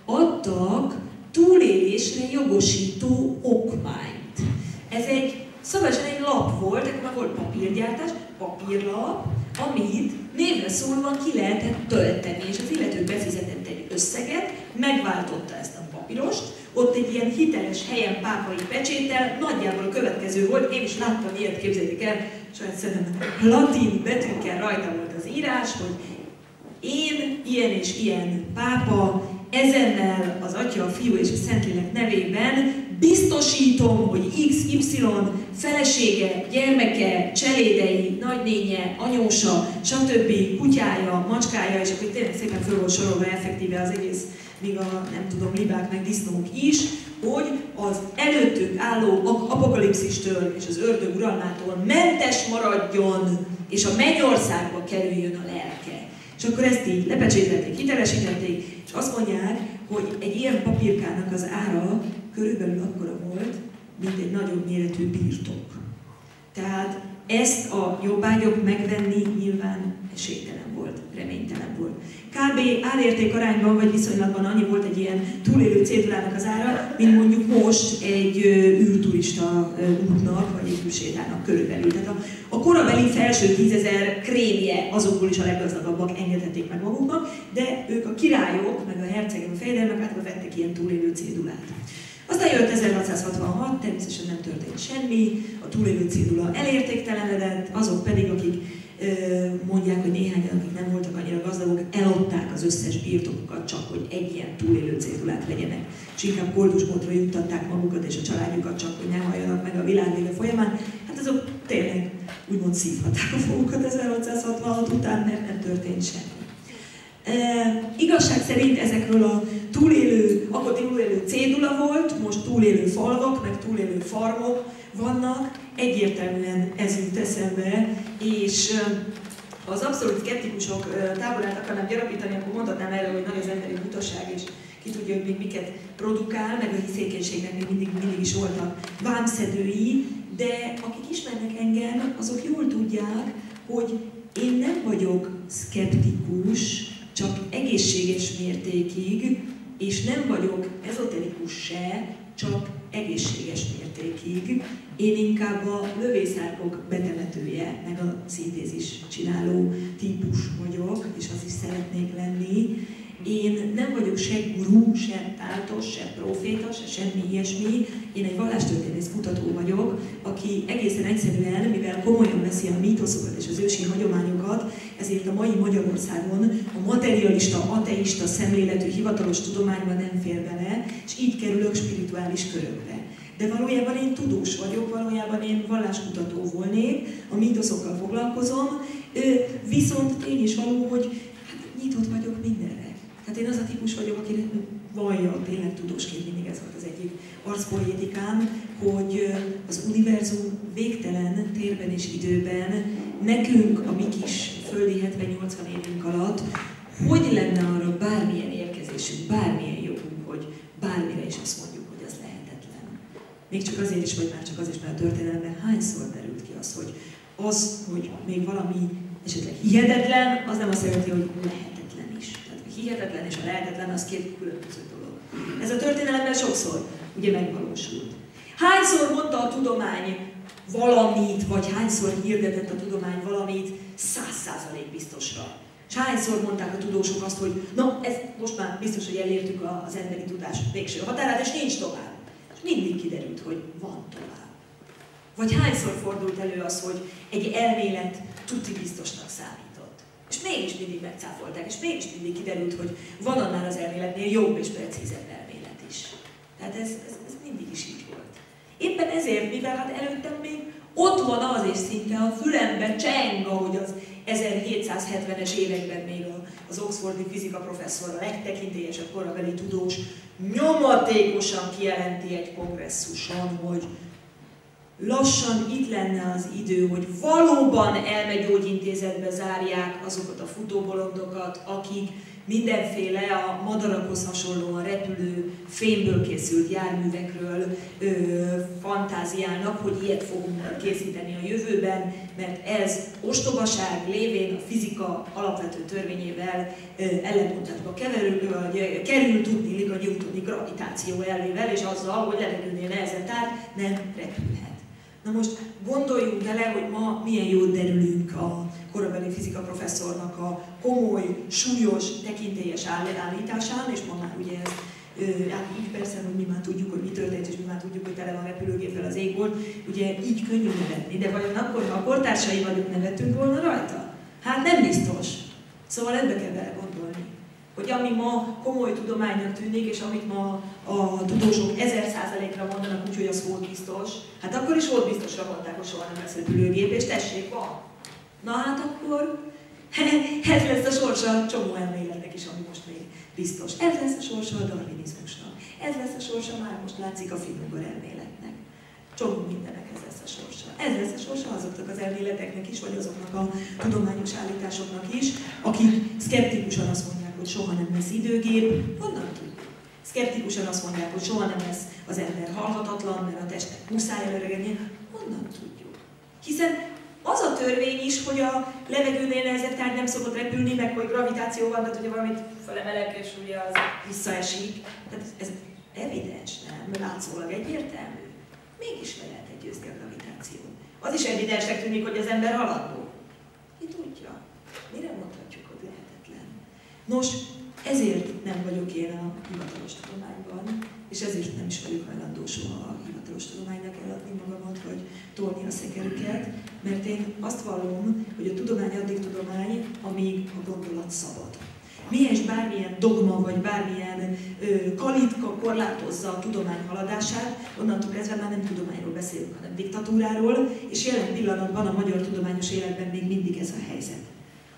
adtak túlélésre jogosító okmányt. Ez egy szabadság egy lap volt, ekkor már volt papírgyártás, papírlap, amit névre szólva ki lehetett tölteni, és az illető befizetett egy összeget, megváltotta ezt a papírost, ott egy ilyen hiteles helyen pápai pecséttel, nagyjából a következő volt, én is láttam ilyet, képzeljék el, saját szerintem latin betűkkel rajta volt az írás, hogy én ilyen és ilyen pápa, ezennel az Atya, a Fiú és a Szentlélek nevében biztosítom, hogy XY felesége, gyermeke, cselédei, nagynénye, anyósa, stb. Kutyája, macskája, és akkor tényleg szépen föl volt sorolva effektíve az egész, még a nem tudom, libák meg disznók is, hogy az előttünk álló apokalipszistől és az ördög uralmától mentes maradjon, és a mennyországba kerüljön a lelke. És akkor ezt így lepecsételték, hitelesítették, és azt mondják, hogy egy ilyen papírkának az ára körülbelül akkora volt, mint egy nagyobb méretű birtok. Tehát ezt a jobbágyok megvenni nyilván esélytelen volt, reménytelen volt. Kb. Árérték arányban vagy viszonylatban annyi volt egy ilyen túlélő cédulának az ára, mint mondjuk most egy űrturista útnak, vagy egy űrsétának körülbelül. Tehát a korabeli felső 10 000 krémje azokból is a leggazdagabbak engedhették meg maguknak, de ők a királyok, meg a hercegek, a fejdelmek átva vettek ilyen túlélő cédulát. Aztán jött 1666, természetesen nem történt semmi, a túlélő cédula elértéktelenedett, azok pedig, akik mondják, hogy néhányan, akik nem voltak annyira gazdagok, eladták az összes birtokukat csak, hogy egy ilyen túlélő cédulát vegyenek. És inkább koldusbotra juttatták magukat és a családjukat csak, hogy ne halljanak meg a világvége folyamán. Hát azok tényleg úgymond szívhatták a fogukat 1666 után, mert nem történt semmi. Igazság szerint ezekről a akkor túlélő cédula volt, most túlélő falvak, meg túlélő farmok vannak, egyértelműen ez jut eszembe, és ha az abszolút szkeptikusok táborát akarnám gyarapítani, akkor mondhatnám erről, hogy nagy az emberi butaság, és ki tudja, hogy még miket produkál, meg a hiszékenységnek még mindig is voltak vámszedői, de akik ismernek engem, azok jól tudják, hogy én nem vagyok szkeptikus, csak egészséges mértékig, és nem vagyok ezoterikus se, csak egészséges mértékig. Én inkább a lövészárkok betemetője, meg a szintézis csináló típus vagyok, és az is szeretnék lenni. Én nem vagyok se gurú, se táltos, se proféta, se semmi ilyesmi. Én egy vallástörténész kutató vagyok, aki egészen egyszerűen, mivel komolyan veszi a mítoszokat és az ősi hagyományokat, ezért a mai Magyarországon a materialista, ateista szemléletű hivatalos tudományban nem fér bele, és így kerülök spirituális körökbe. De valójában én tudós vagyok, valójában én valláskutató volnék, a mítoszokkal foglalkozom, viszont én is való, hogy hát nyitott vagyok mindenre. Hát én az a típus vagyok, aki vallja tényleg tudósként, mindig ez volt az egyik arcpoétikám, hogy az univerzum végtelen térben és időben nekünk, a mi kis földi 70-80 évünk alatt, hogy lenne arra bármilyen érkezésünk, bármilyen jogunk, hogy bármire is azt mondjuk, hogy az lehetetlen. Még csak azért is, vagy már csak azért, mert a történelemben hányszor derült ki az, hogy még valami esetleg hihetetlen, az nem azt jelenti, hogy lehetetlen is. Tehát a hihetetlen és a lehetetlen az két különböző dolog. Ez a történelemben sokszor ugye megvalósult. Hányszor mondta a tudomány valamit, vagy hányszor hirdetett a tudomány valamit 100% biztosra. És hányszor mondták a tudósok azt, hogy na, ez most már biztos, hogy elértük az emberi tudás végső határát, és nincs tovább. És mindig kiderült, hogy van tovább. Vagy hányszor fordult elő az, hogy egy elmélet tuti biztosnak számított. És mégis mindig megcáfolták, és mégis mindig kiderült, hogy van annál az elméletnél jobb és precízebb elmélet is. Tehát ez mindig is így volt. Éppen ezért, mivel hát előttem még ott van az, és szinte a fülembe cseng, ahogy az 1770-es években még az oxfordi fizika professzor, a legtekintélyesebb korabeli tudós nyomatékosan kijelenti egy kongresszuson, hogy lassan itt lenne az idő, hogy valóban elmegyógyintézetbe zárják azokat a futóbolondokat, akik mindenféle a madarakhoz hasonlóan repülő, fémből készült járművekről fantáziálnak, hogy ilyet fogunk készíteni a jövőben, mert ez ostobaság lévén a fizika alapvető törvényével ellentmondásba kerül, tudniillik a newtoni gravitáció elvével, és azzal, hogy levegőnél nehezebb tárgy nem repülhet. Na most gondoljunk bele, hogy ma milyen jót derülünk a korabeli fizika professzornak a komoly, súlyos, tekintélyes állításán, és ma már ugye ez, hát így persze, hogy mi már tudjuk, hogy mi történt, és mi már tudjuk, hogy tele van repülőgéppel az égbolt, ugye így könnyű nevetni, de vajon akkor, ha a kortársai vagyunk, nevettünk volna rajta? Hát nem biztos. Szóval ebbe kell bele gondolni, hogy ami ma komoly tudománynak tűnik, és amit ma a tudósok 1000%-ra mondanak, úgyhogy az holtbiztos, hát akkor is holtbiztosra mondták, hogy soha nem lesz repülőgép, és tessék, van. Na hát akkor ez lesz a sorsa csomó elméletnek is, ami most még biztos. Ez lesz a sorsa a darwinizmusnak. Ez lesz a sorsa, már most látszik, a finugor elméletnek. Csomó mindenek ez lesz a sorsa. Ez lesz a sorsa azoknak az elméleteknek is, vagy azoknak a tudományos állításoknak is, akik szkeptikusan azt mondják, hogy soha nem lesz időgép, honnan tudjuk? Szkeptikusan azt mondják, hogy soha nem lesz az ember halhatatlan, mert a testnek muszáj előregednie, honnan tudjuk? Hiszen az a törvény is, hogy a levegőnél nehezebb tárgy nem szokott repülni, meg hogy gravitáció van, tehát hogyha valamit felemelek, és ugye az visszaesik. Tehát ez evidens, nem? Látszólag egyértelmű. Mégis le lehet győzni a gravitációt. Az is evidensnek tűnik, hogy az ember haladó. Ki tudja? Mire mondhatjuk, hogy lehetetlen? Nos, ezért nem vagyok én a hivatalos tudományban, és ezért nem is vagyok hajlandó soha a hivatalos tudománynak eladni magamat, vagy tolni a szekerüket, mert én azt vallom, hogy a tudomány addig tudomány, amíg a gondolat szabad. Mihez bármilyen dogma, vagy bármilyen kalitka korlátozza a tudomány haladását, onnantól kezdve már nem tudományról beszélünk, hanem diktatúráról, és jelen pillanatban a magyar tudományos életben még mindig ez a helyzet.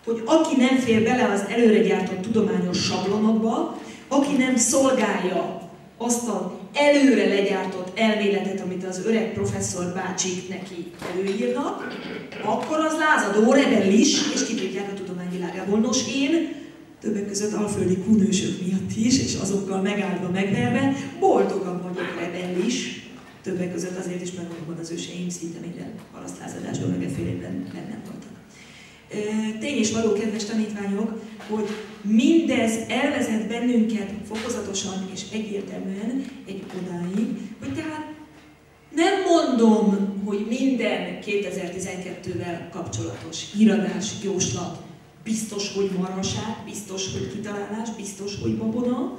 Hogy aki nem fér bele az előre gyártott tudományos sablonokba, aki nem szolgálja azt az előre legyártott elméletet, amit az öreg professzor bácsik neki előírnak, akkor az lázadó, rebellis, és kitudják a tudományvilágából. Nos, én többek között alföldi kunősök miatt is, és azokkal megáldva, megverve, boldogan vagyok rebellis, többek között azért is, mert valóban az őseim szinte minden parasztlázadásban, meg effélében bennem voltak. Tény és való, kedves tanítványok, hogy mindez elvezet bennünket fokozatosan és egyértelműen egy odáig, hogy tehát nem mondom, hogy minden 2012-vel kapcsolatos híradás, jóslat biztos, hogy marhaság, biztos, hogy kitalálás, biztos, hogy babona,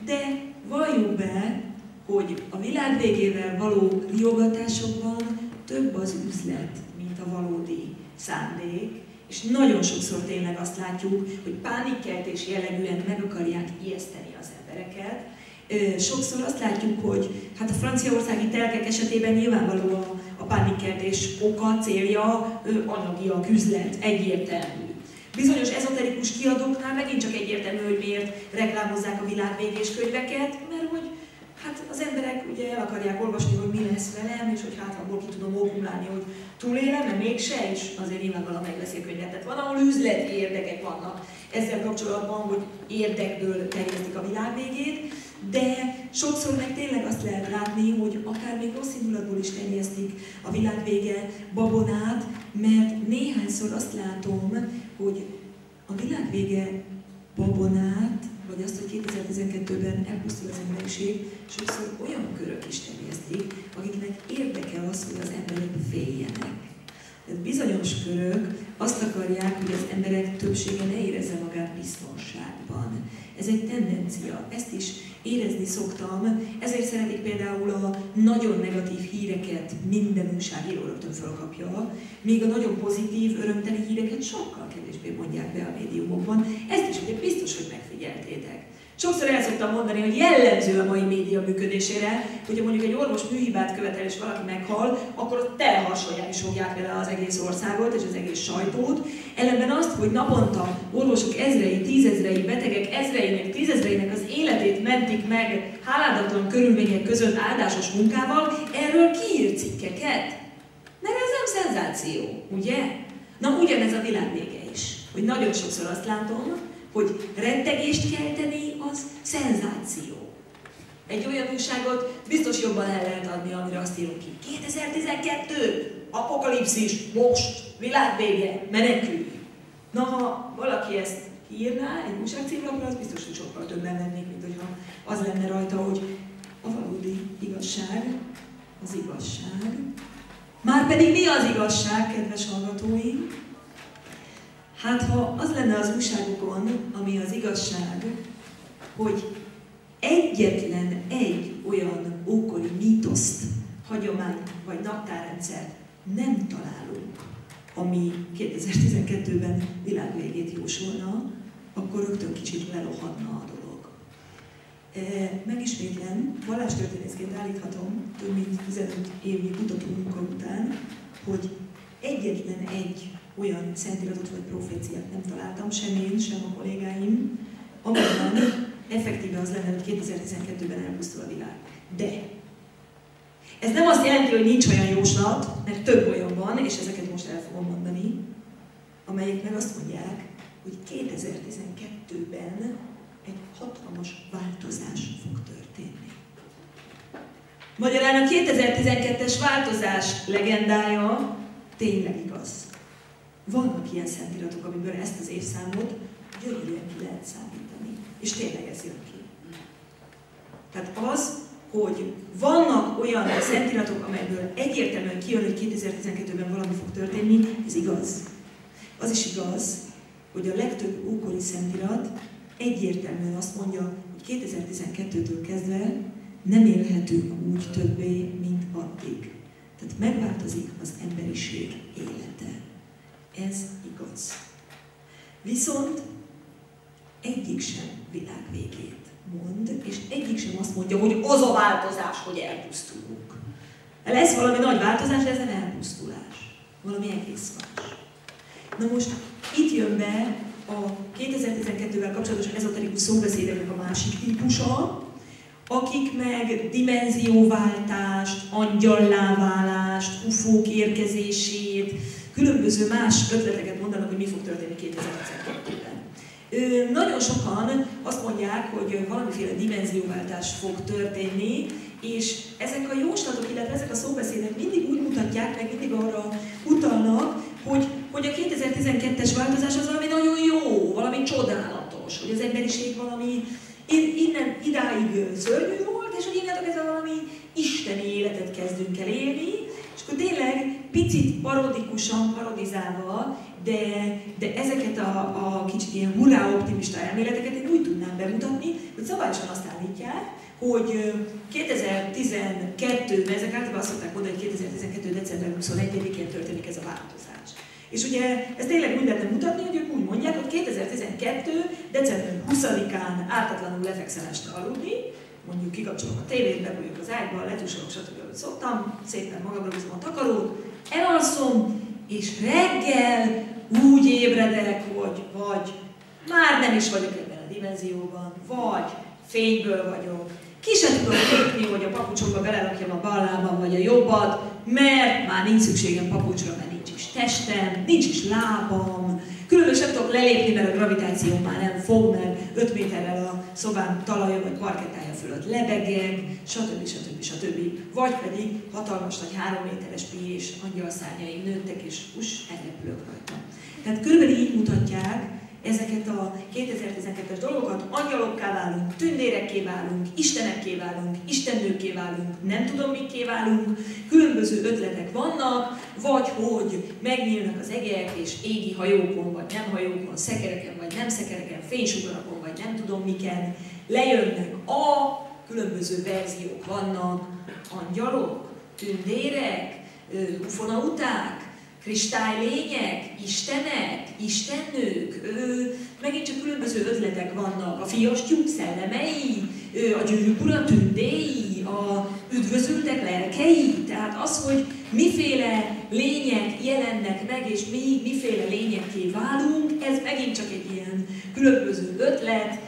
de valljuk be, hogy a világ végével való riogatásokban több az üzlet, mint a valódi szándék, és nagyon sokszor tényleg azt látjuk, hogy pánikkeltés jellegűen meg akarják ijeszteni az embereket. Sokszor azt látjuk, hogy hát a franciaországi telkek esetében nyilvánvaló a pánikkeltés oka, célja, anyagiak, üzlet, egyértelmű. Bizonyos ezoterikus kiadóknál megint csak egyértelmű, hogy miért reklámozzák a világvégés könyveket, mert hogy hát az emberek ugye el akarják olvasni, hogy mi lesz velem, és hogy hát abból ki tudom okumulálni, hogy túlélem, mert mégse, és azért nyilvánvalóan megveszi a könyvet. Tehát van, ahol üzleti érdekek vannak ezzel kapcsolatban, hogy érdekből terjesztik a világ végét, de sokszor meg tényleg azt lehet látni, hogy akár még rossz indulatból is terjesztik a világ vége babonát, mert néhányszor azt látom, hogy a világ vége babonát, vagy azt, hogy 2012-ben elpusztul az emberiség, sokszor olyan körök is terjesztik, akiknek érdeke az, hogy az emberek féljenek. Tehát bizonyos körök azt akarják, hogy az emberek többsége ne érezze magát biztonságban. Ez egy tendencia, ezt is érezni szoktam, ezért szeretik például a nagyon negatív híreket minden újságíró rögtön felkapja, míg a nagyon pozitív, örömteli híreket sokkal kevésbé mondják be a médiumokban. Ezt is ugye biztos, hogy megfigyeltétek. Sokszor el szoktam mondani, hogy jellemző a mai média működésére, hogyha mondjuk egy orvos műhibát követel és valaki meghal, akkor ott teleharsolják is fogják vele az egész országot és az egész sajtót. Ellenben azt, hogy naponta orvosok ezrei, tízezrei, betegek ezreinek, tízezreinek az életét mentik meg háládatlan körülmények között áldásos munkával, erről kiír cikkeket. Mert ez nem szenzáció, ugye? Na ugyanez a világ vége is, hogy nagyon sokszor azt látom, hogy rettegést kelteni, az szenzáció. Egy olyan újságot biztos jobban el lehet adni, amire azt írunk ki. 2012, apokalipszis, most, világvége, menekülj. Na, ha valaki ezt írná egy újságcímlapra, az biztos, hogy sokkal többen lennék, mint hogyha az lenne rajta, hogy a valódi igazság, az igazság. Márpedig mi az igazság, kedves hallgatóim? Hát ha az lenne az újságokon, ami az igazság, hogy egyetlen egy olyan ókori mítoszt, hagyományt vagy naptárrendszert nem találunk, ami 2012-ben világvégét jósolna, akkor rögtön kicsit lerohadna a dolog. Megismétlem, vallástörténészként állíthatom, több mint 15 évi kutatómunka után, hogy egyetlen egy olyan szentiratot vagy proféciát nem találtam, sem én, sem a kollégáim, amiben effektíve az lenne, hogy 2012-ben elpusztul a világ. De ez nem azt jelenti, hogy nincs olyan jóslat, mert több olyan van, és ezeket most el fogom mondani, amelyek meg azt mondják, hogy 2012-ben egy hatalmas változás fog történni. Magyarán a 2012-es változás legendája tényleg igaz. Vannak ilyen szentiratok, amiből ezt az évszámot gyönyörűen ki lehet számítani. És tényleg ez jön ki. Tehát az, hogy vannak olyan szentiratok, amelyből egyértelműen kijön, hogy 2012-ben valami fog történni, ez igaz. Az is igaz, hogy a legtöbb ókori szentirat egyértelműen azt mondja, hogy 2012-től kezdve nem élhetünk úgy többé, mint addig. Tehát megváltozik az emberiség élete. Ez igaz. Viszont egyik sem világ végét mond, és egyik sem azt mondja, hogy az a változás, hogy elpusztulunk. Lesz valami nagy változás, de ez nem elpusztulás. Valami egész más. Na most itt jön be a 2012-vel kapcsolatos ezoterikus szóbeszédeknek a másik típusa, akik meg dimenzióváltást, angyalláválást, ufók érkezését, különböző más ötleteket mondanak, hogy mi fog történni 2012-ben. Nagyon sokan azt mondják, hogy valamiféle dimenzióváltás fog történni, és ezek a jóslatok, illetve ezek a szóbeszédek mindig úgy mutatják, meg mindig arra utalnak, hogy a 2012-es változás az valami nagyon jó, valami csodálatos, hogy az emberiség valami innen idáig szörnyű volt, és hogy innentől kezdve valami isteni életet kezdünk el élni, és akkor tényleg picit parodikusan, parodizálva, de ezeket a kicsit ilyen hurrá optimista elméleteket én úgy tudnám bemutatni, hogy szabályosan azt állítják, hogy 2012-ben, ezek általában azt szokták mondani, hogy 2012. december 21-én történik ez a változás. És ugye ezt tényleg úgy lehetne mutatni, hogy ők úgy mondják, hogy 2012. december 20-án ártatlanul lefekszem este aludni, mondjuk kikapcsolom a tévét, bebújok az ágyba, letusolok, stb. Ahogy szoktam, szépen magamra húzom a takarót, elalszom, és reggel úgy ébredek, hogy vagy már nem is vagyok ebben a dimenzióban, vagy fényből vagyok. Ki sem tudom lépni, hogy a papucsokba belerakjam a bal lábam vagy a jobbat, mert már nincs szükségem papucsra, mert nincs is testem, nincs is lábam. Különben sem tudok lelépni, mert a gravitáció már nem fog, mert 5 méterrel a szobám talaja vagy parkettája fölött lebegek, stb. Vagy pedig hatalmas nagy 3 méteres piés angyalszárnyaim nőttek, és elrepülök rajta. Tehát körülbelül így mutatják ezeket a 2012-es dolgokat, angyalokká válunk, tündérekké válunk, istenekké válunk, istennőkké válunk, nem tudom mikké válunk, különböző ötletek vannak, vagy hogy megnyílnak az egek, és égi hajókon, vagy nem hajókon, szekereken, vagy nem szekereken, fénysugarakon, vagy nem tudom miken, lejönnek a különböző verziók vannak, angyalok, tündérek, ufonauták, kristálylények, istenek, istennők, megint csak különböző ötletek vannak, a fiastyúk szellemei, a gyűrűk ura tündéi, a üdvözültek lelkei, tehát az, hogy miféle lények jelennek meg, és mi miféle lényekké válunk, ez megint csak egy ilyen különböző ötlet.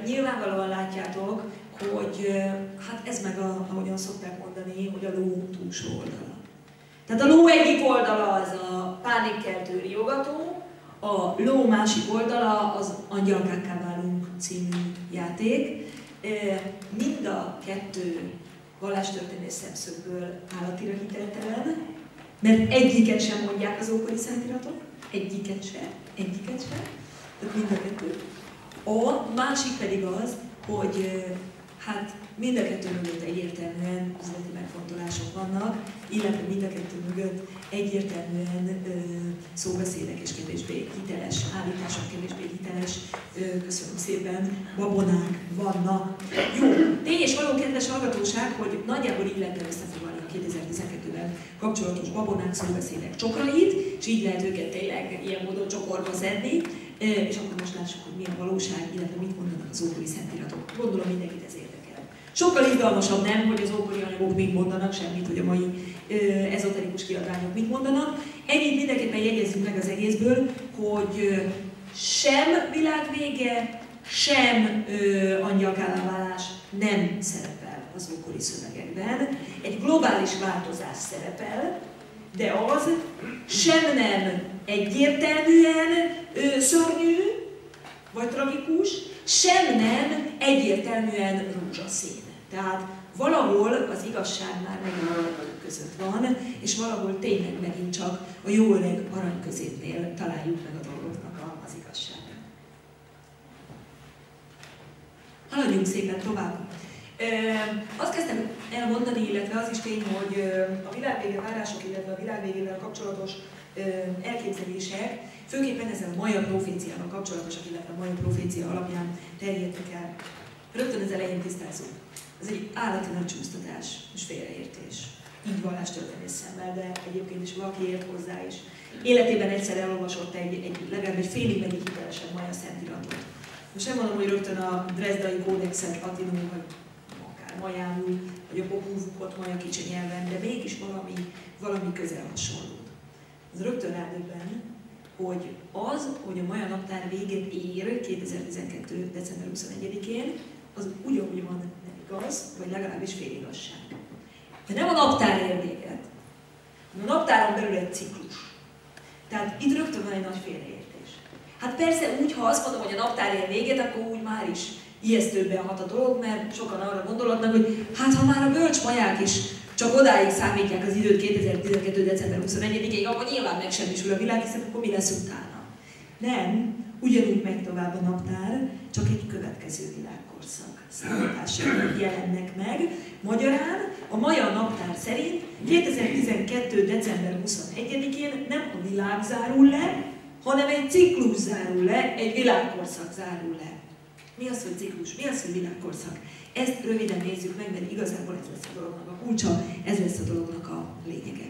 Nyilvánvalóan látjátok, hogy hát ez meg, ahogyan szokták mondani, hogy a ló túlsó oldala. Tehát a ló egyik oldala az a pánikkeltő riogató, a ló másik oldala az Angyalkákká válunk című játék. Mind a kettő vallástörténész szemszögből állatira hiteltelen, mert egyiket sem mondják az ókori szentiratok, egyiket sem. Tehát mind a kettő. A másik pedig az, hogy hát mind a kettő mögött egyértelműen üzleti megfontolások vannak, illetve mind a kettő mögött egyértelműen szóbeszédek és kevésbé hiteles, állítások kevésbé hiteles, köszönöm szépen, babonák vannak. Jó, tény és való, kedves hallgatóság, hogy nagyjából így lehetne összefoglalni a 2012-ben kapcsolatos babonák, szóbeszédek csokrait, és így lehet őket tényleg ilyen módon csokorba szedni, és akkor most lássuk, hogy mi a valóság, illetve mit mondanak az ókori szentiratok. Gondolom mindenkit ez érdekel. Sokkal izgalmasabb nem, hogy az ókori anyagok mit mondanak, semmit, hogy a mai ezoterikus kiadványok mit mondanak. Ennyit mindenképpen jegyezzünk meg az egészből, hogy sem világvége, sem angyalkává-válás nem szerepel az ókori szövegekben. Egy globális változás szerepel, de az sem nem egyértelműen szörnyű vagy tragikus, sem nem egyértelműen rózsaszín. Tehát valahol az igazság már meg a között van, és valahol tényleg megint csak a jó öreg arany középnél találjuk meg a dolgoknak az igazságát. Haladjunk szépen tovább. Azt kezdtem elmondani, illetve az is tény, hogy a világvége várások, illetve a világvégével kapcsolatos elképzelések, főképpen ezzel a maja proféciával kapcsolatosak, illetve a maja profécia alapján terjedtek el. Rögtön az elején tisztázzuk. Ez egy állati nagy csúsztatás és félreértés. Így vallástörténész szemmel, de egyébként is valaki ért hozzá is. Életében egyszer elolvasott legalább egy félig meddig hitelesebb maja szentiratot. Most nem mondom, hogy rögtön a Dresdai kódexet latinul, vagy akár majánul, vagy a populvukot maja kicsi nyelven, de mégis valami közel hasonló. Az rögtön rádöbben, hogy hogy a maja naptár véget ér 2012. december 21-én, az ugyanúgy van nem igaz, vagy legalábbis féligazság. De nem a naptár ér véget, hanem a naptáron belül egy ciklus. Tehát itt rögtön van egy nagy félreértés. Hát persze úgy, ha azt mondom, hogy a naptár ér véget, akkor úgy már is ijesztőbben hat a dolog, mert sokan arra gondolhatnak, hogy hát ha már a bölcs maják is csak odáig számítják az időt 2012. december 21-ig, akkor nyilván megsemmisül a világ, hiszen akkor mi lesz utána. Nem, ugyanúgy megy tovább a naptár, csak egy következő világkorszak számításai jelennek meg. Magyarán a maja naptár szerint 2012. december 21-én nem a világ zárul le, hanem egy ciklus zárul le, egy világkorszak zárul le. Mi az, hogy ciklus? Mi az, hogy világkorszak? Ezt röviden nézzük meg, mert igazából ez lesz a dolognak a kulcsa, ez lesz a dolognak a lényege.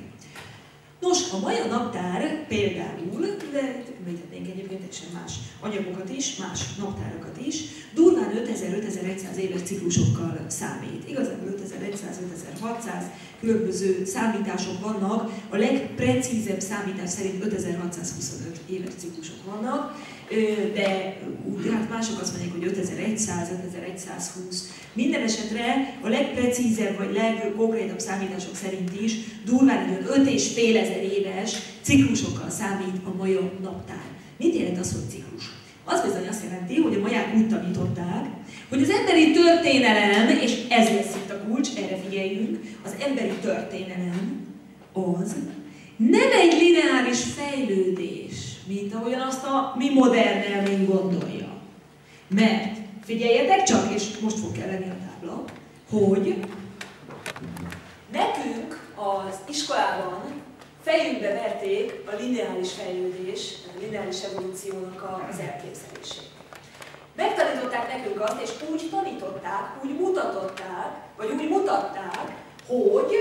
Nos, a maja naptár például, de említhetnénk egyébként teljesen más anyagokat is, más naptárakat is, durván 5000-5100 éves ciklusokkal számít. Igazából 5100-5600 különböző számítások vannak, a legprecízebb számítás szerint 5625 éves ciklusok vannak, de hát mások azt mondják, hogy 5100, 5120. Minden esetre a legprecízebb vagy legkonkrétabb számítások szerint is durván 5500 éves ciklusokkal számít a maja naptár. Mit jelent az, hogy ciklus? Az bizony azt jelenti, hogy a maják úgy tanították, hogy az emberi történelem, és ez lesz itt a kulcs, erre figyeljünk, az emberi történelem az nem egy lineáris fejlődés, mint ahogyan azt a mi modern elménk gondolja. Mert figyeljetek csak, és most fog kelleni a tábla, hogy nekünk az iskolában fejünkbe verték a lineáris fejlődés, a lineáris evolúciónak az elképzelését. Megtanították nekünk azt, és úgy tanították, úgy mutatották, vagy úgy mutatták, hogy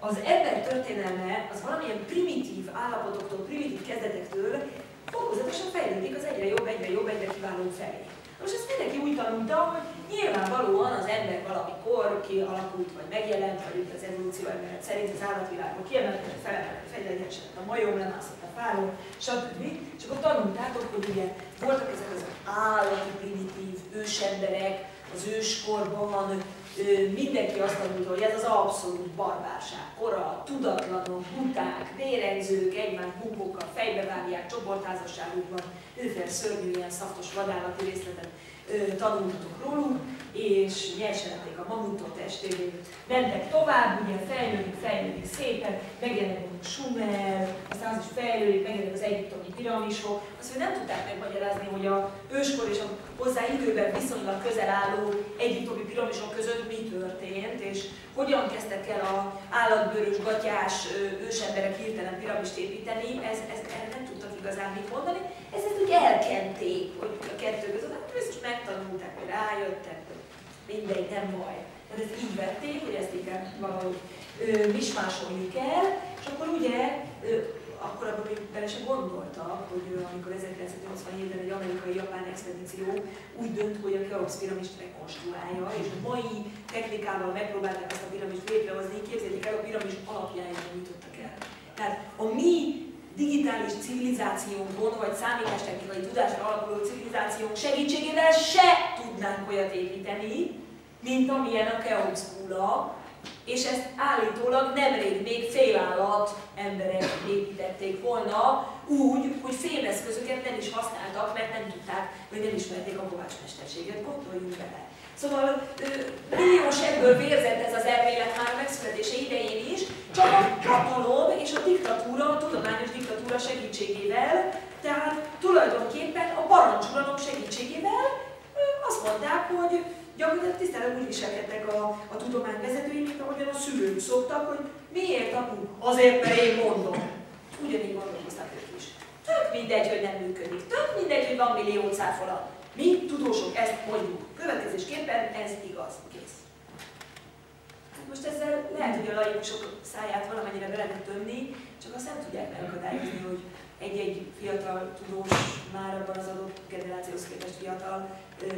az ember történelme az valamilyen primitív állapotoktól, primitív kezdetektől fokozatosan fejlődik az egyre jobb, egyre kiválóbb felé. Most ezt mindenki úgy tanulta, hogy nyilvánvalóan az ember valamikor kialakult, vagy megjelent, vagy az evolúció emberek szerint az állatvilágból kiemelkedett, felemelkedett, fegyelmesedett a majom, lemászott a fáról, stb. És akkor tanultátok, hogy ugye voltak ezek az állati primitív ősemberek az őskorban, mindenki azt tanulta, hogy ez az abszolút barbárság kora, tudatlanok, buták, vérengzők, egymást bunkókkal fejbevágják, csoportházasságukban, mindenféle szörnyű, ilyen szaftos vadállati részletet tanultatok róluk, és nyerselették a mamutot testéről. Mentek tovább, ugye fejlődik szépen, megjelennek a Sumer, aztán az is fejlődik, megjelennek az egyiptomi piramisok. Azt, hogy nem tudták megmagyarázni, hogy a őskor és a hozzá időben viszonylag közel álló egyiptomi piramisok között mi történt, és hogyan kezdtek el az állatbőrös, gatyás ősemberek hirtelen piramist építeni, erre nem tudtak igazán mit mondani. Ezt úgy elkenték, hogy a kettő között, hát biztos megtanulták, hogy rájöttek, hogy mindegy, nem baj. Tehát ezt így vették, hogy ezt inkább valahogy mismásolni kell, és akkor ugye, akkor abban még bele sem gondoltak, hogy amikor 1987-ben egy amerikai-japán expedíció úgy dönt, hogy a Keops piramist rekonstruálja, és a mai technikával megpróbálták ezt a piramist létrehozni, képzeljék el, a piramis alapjáért nem jutottak el. Tehát a mi digitális civilizációnkon, vagy számítástechnikai tudásra alapuló civilizációnk segítségével se tudnánk olyat építeni, mint amilyen a Keops kula, És ezt állítólag nemrég még félállat emberek építették volna úgy, hogy fémeszközöket nem is használtak, mert nem tudták, vagy nem ismerték a kovácsmesterséget. Gondoljunk bele. Szóval milliós ebből vérzett ez az elmélet már a megszületése idején is, csak a hatalom és a diktatúra, a tudományos diktatúra segítségével, tehát tulajdonképpen a parancsuralom segítségével azt mondták, hogy gyakorlatilag tisztán úgy viselkedtek a tudomány vezetői, mint ahogyan a szülők szoktak, hogy miért apu? Azért, mert én mondom. Ugyanígy gondolkoztak ők is. Tök mindegy, hogy nem működik. Tök mindegy, hogy van millió cáfolat. Mi, tudósok, ezt mondjuk. Következésképpen ez igaz. Kész. Hát most ezzel lehet, hogy a laikusok száját valamennyire be lehet tömni, csak azt nem tudják megakadályozni, hogy egy-egy fiatal tudós már abban az adott generációhoz képest fiatal,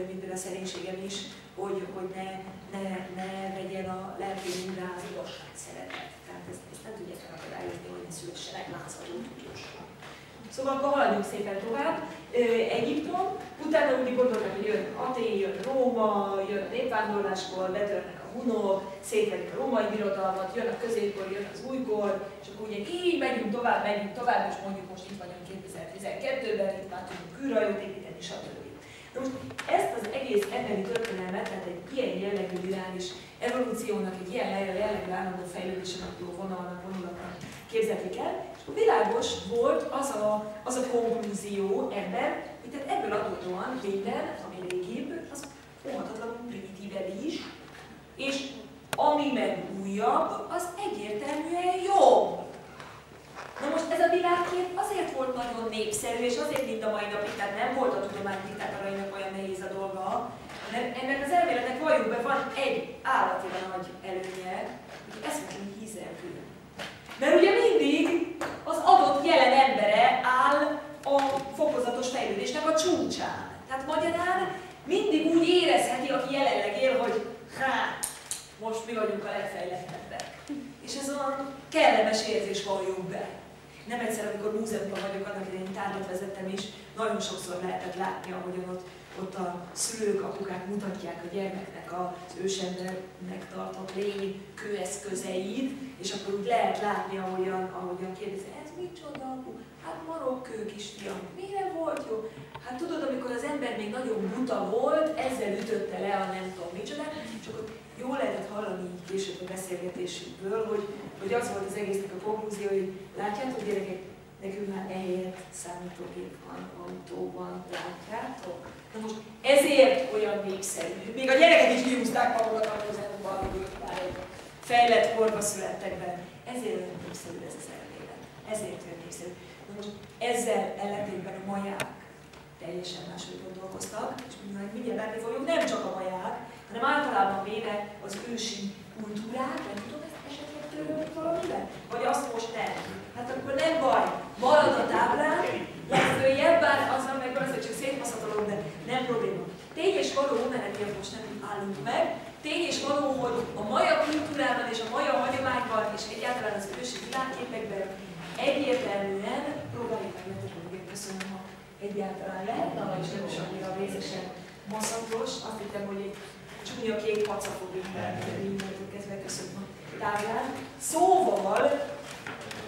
mint például a szerénységem is, hogy ne vegyen a lelkén rá az igazság szeretet. Tehát ezt nem tudják megakadályozni, hogy ne szülessenek lázadó tudósok. Szóval akkor haladjunk szépen tovább. Egyiptom, utána úgy gondolnak, hogy jön Atén, jön Róma, jön a népvándorláskor, betörnek a hunok, szétverik a római birodalmat, jön a középkor, jön az újkor, és akkor ugye így megyünk tovább, és mondjuk most itt vagyunk 2012-ben, itt már tudunk űrhajót építeni, stb. Na most ezt az egész emberi történelmet, tehát egy ilyen jellegű lineáris evolúciónak, egy ilyen jellegű állandó fejlődésen alapuló vonulatnak képzeljék el, és akkor világos volt az a konklúzió ebben, hogy tehát ebből adódóan minden, ami régibb, az óhatatlanul primitívebb is, és ami meg újabb, az egyértelműen jobb. Na most ez a világkép azért volt nagyon népszerű, és azért mind a mai napig, tehát nem volt a tudomány diktátorainak olyan nehéz a dolga, hanem ennek az elméletnek valljuk be, van egy állatira nagy előnye, hogy eszmetlenül hízelgő. Mert ugye mindig az adott jelen embere áll a fokozatos fejlődésnek a csúcsán. Tehát magyarán mindig úgy érezheti, aki jelenleg él, hogy most mi vagyunk a legfejlettebbek. És ez olyan kellemes érzés, valljuk be. Nem egyszer, amikor múzeumban vagyok, annak idején tárgyat vezettem is, nagyon sokszor lehetett látni, ahogyan ott a szülők, apukák mutatják a gyermeknek az ősembernek tartott lény kőeszközeit, és akkor úgy lehet látni, ahogyan kérdezi, ez micsoda, apu? Hát marokkő kisfiam, mire volt jó? Hát tudod, amikor az ember még nagyon buta volt, ezzel ütötte le a nem tudom micsoda, és akkor jól lehetett hallani így később a beszélgetésünkből, hogy az volt az egésznek a konklúzió, hogy látjátok gyerekek, nekünk már ehelyett számítógép van, autóban, látjátok? Na most ezért olyan népszerű. Még a gyerekek is kihúzták magukat a múzeumban, hogy már egy fejlett korba születtek be. Ezért olyan népszerű ez az elmélet. Ezért olyan népszerű. Na most ezzel ellentétben a maják teljesen máshogy gondolkoztak, és mindjárt látni fogjuk, nem csak a maják, hanem általában véve az ősi kultúrát, nem tudom, ezt esetleg törölni valamiben? Vagy azt most nem? Hát akkor nem baj, marad a táblán, legfőjebb, bár azzal meg az, hogy csak szétmaszatolom, de nem probléma. Tény és való, mert most nem állunk meg, tény és való, hogy a maja kultúrában és a maja hagyományban és egyáltalán az ősi világképekben egyértelműen próbáljuk meg nektek, köszönöm, ha egyáltalán lehet, és nem is annyira vészesen maszakos. Azt hittem, hogy egy csúnya kék paca fog mindentől kezdve köszönöm a táblán. Szóval,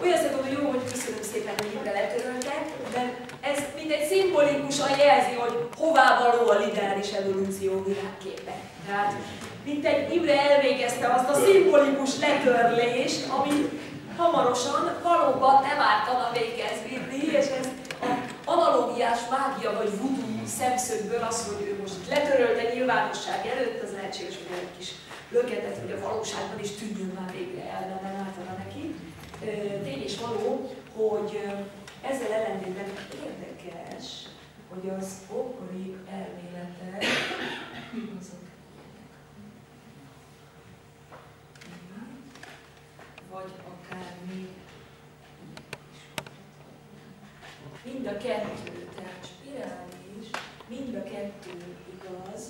olyan szemben, hogy jó, hogy köszönöm szépen, hogy itt letöröltek, de ez mindegy szimbolikusan jelzi, hogy hová való a lineáris evolúció világképe. Tehát mintegy Imre elvégezte azt a szimbolikus letörlést, ami hamarosan valóban nem ártana véghez vinni, és ez analógiás mágia vagy voodoo szemszögből az, hogy ő most letörölte nyilvánosság előtt, az lehetséges, hogy egy kis löketet, hogy a valóságban is tűnjön már végre el, de nem ártana neki. Tény és való, hogy ezzel ellentétben érdekes, hogy az ókori elméletek, azok vagy akár még mind a kettő, tehát spirális, mind a kettő igaz,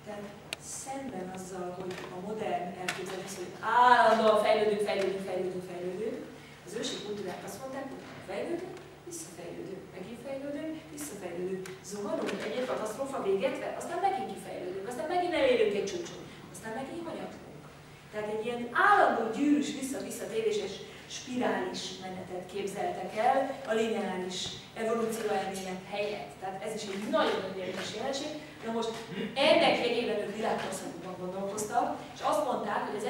tehát szemben azzal, hogy a modern elképzelés, hogy állandóan fejlődünk, az ősi kultúrák azt mondták, hogy fejlődünk, visszafejlődünk, megint fejlődünk, visszafejlődünk, zuhanunk, egy katasztrófa véget ver, aztán megint kifejlődünk, aztán megint elérünk egy csúcsot, aztán megint hanyatlunk. Tehát egy ilyen állandó gyűrűs visszatéréses spirális menetet képzeltek el a lineáris evolúció elmélet helyett. Tehát ez is egy nagyon érdekes jelenség. Na most ennek jegyében ők világkorszakokban gondolkoztak, és azt mondták, hogy az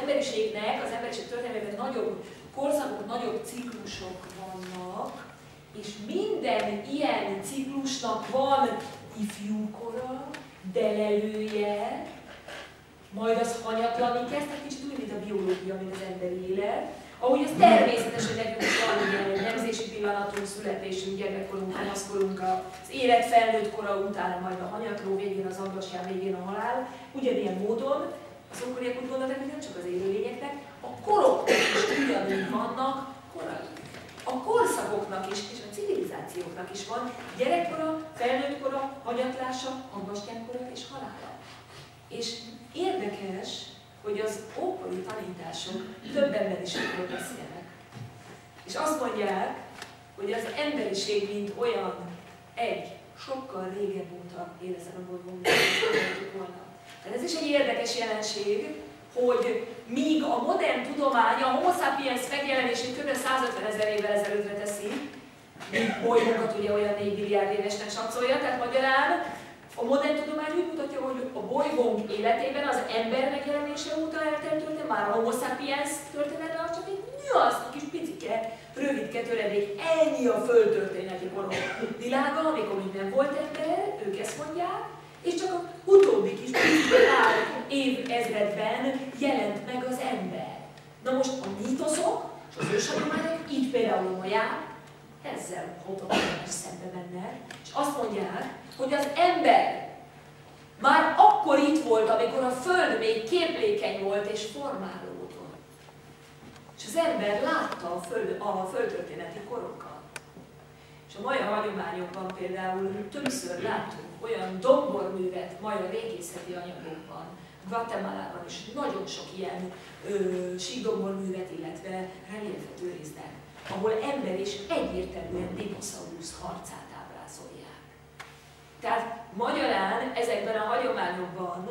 emberiség történelmében nagyobb korszakok, nagyobb ciklusok vannak, és minden ilyen ciklusnak van ifjúkora, delelője, majd az hanyatlani kezd, egy kicsit úgy, mint a biológia, mint az emberi élet. Ahogy az természetes, hogy nekünk van ilyen nemzési pillanatunk, születésünk, gyermekkorunk, kamaszkorunk, az élet felnőtt kora utána, majd a hanyatló végén, az aggasján végén a halál. Ugyanilyen módon az ókoriak úgy gondolták, hogy nem csak az élőlényeknek, a koroknak is ugyanúgy vannak korai. A korszakoknak is, és a civilizációknak is van gyerekkora, felnőtt kora, hanyatlása, aggastyánkora és halála. És érdekes, hogy az ókori tanítások több emberiségről beszélnek. És azt mondják, hogy az emberiség, mint olyan, sokkal régebb óta él ezen a bolygón, volna. Tehát ez is egy érdekes jelenség, hogy míg a modern tudomány a Homo sapiens megjelenését kb. 150 000 évvel ezelőttre teszi, mint bolygónkat ugye olyan 4 milliárd évesnek satszolja, tehát magyarán a modern tudomány úgy mutatja, hogy a bolygónk életében az ember megjelenése óta eltelt történet, már a Homo sapiens története, az csak egy nüansznyi kis picike, rövidke töredék, ennyi a földtörténeti korok világa, amikor még nem volt ember, ők ezt mondják, és csak a utóbbi kis pár évezredben jelent meg az ember. Na most a mítoszok és az őshagyományok, így például a maják, ezzel hatalmas szembe mennek, és azt mondják, hogy az ember már akkor itt volt, amikor a Föld még képlékeny volt és formálódott. És az ember látta a földtörténeti korokat. És a maja hagyományokban például többször láttunk olyan domborművet maja régészeti anyagokban, Guatemalában is nagyon sok ilyen síkdomborművet, illetve reliefet őriznek, ahol ember is egyértelműen dinoszaurusz harcát ábrázolják. Tehát magyarán ezekben a hagyományokban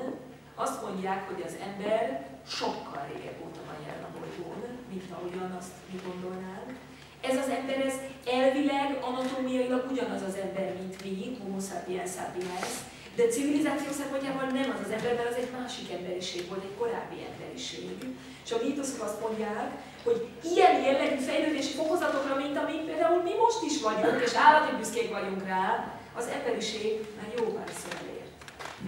azt mondják, hogy az ember sokkal régebb óta van jelen a bolygón, mint ahogyan azt mi gondolnánk. Ez az ember, ez elvileg, anatómiailag ugyanaz az ember, mint mi, Homo sapiens sapiens, de civilizáció szempontjából nem az az ember, mert az egy másik emberiség volt, egy korábbi emberiség. És a mítoszok azt mondják, hogy ilyen jellegű fejlődési fokozatokra, mint amik például mi most is vagyunk, és állati büszkék vagyunk rá, az emberiség már jó párszor elért.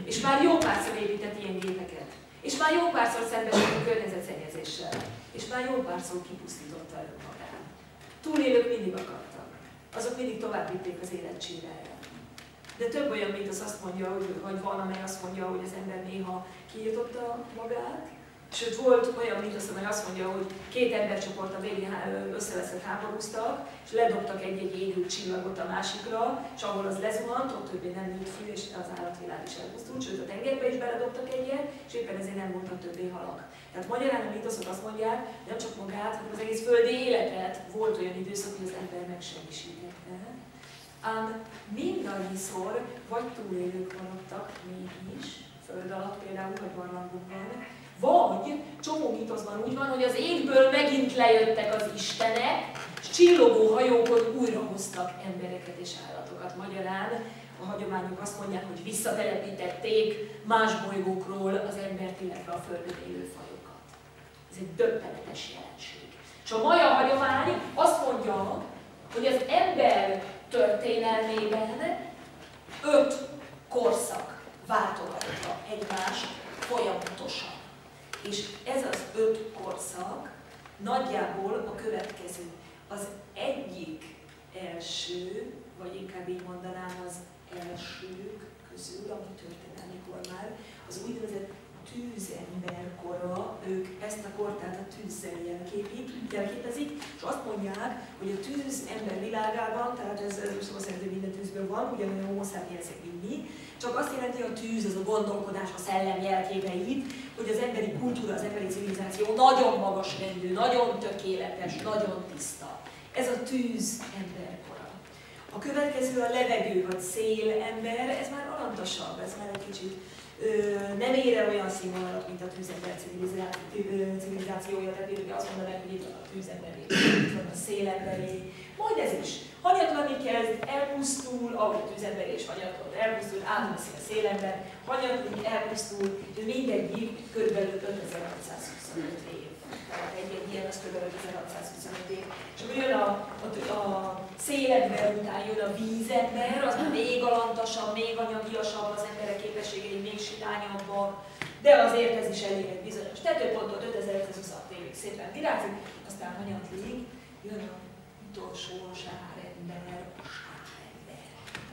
És már jó párszor épített ilyen gépeket. És már jó párszor szembesült a környezetszennyezéssel. És már jó párszor kipusztította önmagát. Túlélők mindig akartak. Azok mindig tovább vitték az élet csíráját. De több olyan mítosz azt mondja, hogy van, amely azt mondja, hogy az ember néha kiirtotta magát. Sőt, volt olyan mítosz, amely azt mondja, hogy két embercsoport a végén összeveszett háborúztak, és ledobtak egy-egy égő csillagot a másikra, és ahol az lezuhant, ott többé nem nőtt föl, és az állatvilág is elpusztult, sőt a tengerbe is beledobtak egyet, és éppen ezért nem voltak többé halak. Tehát magyarán a mítoszok azt mondják, nem csak magát, hanem az egész földi életet volt olyan időszak, hogy az ember megsemmisítette. Mindannyiszor vagy túlélők maradtak mégis, föld alatt például, vagy barlangokban, vagy csomó mítoszban úgy van, hogy az égből megint lejöttek az istenek, és csillogó hajókon újra hoztak embereket és állatokat. Magyarán a hagyományok azt mondják, hogy visszatelepítették más bolygókról az embert, illetve a Földön élő fajokat. Ez egy döbbenetes jelenség. És a maja hagyomány azt mondja, hogy az ember történelmében 5 korszak váltogatta egymást folyamatosan. És ez az 5 korszak nagyjából a következő. Az egyik első, vagy inkább így mondanám az elsők közül, ami történelmikor már, az úgynevezett tűzemberkora, ők ezt a kortát a tűzzel jelképezik, és azt mondják, hogy a tűzember világában, tehát ez szó szerint minden tűzből van, ugyanolyan homo sapiensek, mint mi, csak azt jelenti, hogy a tűz, az a gondolkodás, a szellem jelképeit, hogy az emberi kultúra, az emberi civilizáció nagyon magas rendű, nagyon tökéletes, nagyon tiszta. Ez a tűz emberkora. A következő a levegő vagy szél ember, ez már alantasabb, ez már egy kicsit nem ér el olyan színvonalat, mint a tűzember civilizációja, tehát ugye azt mondanák, hogy itt van a tűzemberé, itt van a szélemberé, majd ez is hanyatlani kezd, elpusztul, ahogy a tűzember és hanyatlott, elpusztul, átveszi a szélember, hanyatlik, elpusztul, és mindegyik kb. 5625 év. Tehát egy ilyen az kb. 5625 év. És akkor jön a szélember után jön a vízember, az már még alantasabb, még anyagiasabb, az emberek képességei még silányabbak, de azért ez is elér egy bizonyos tetőpontot, 5526 évig szépen virágzik, aztán hanyatlik, jön a utolsó sárember,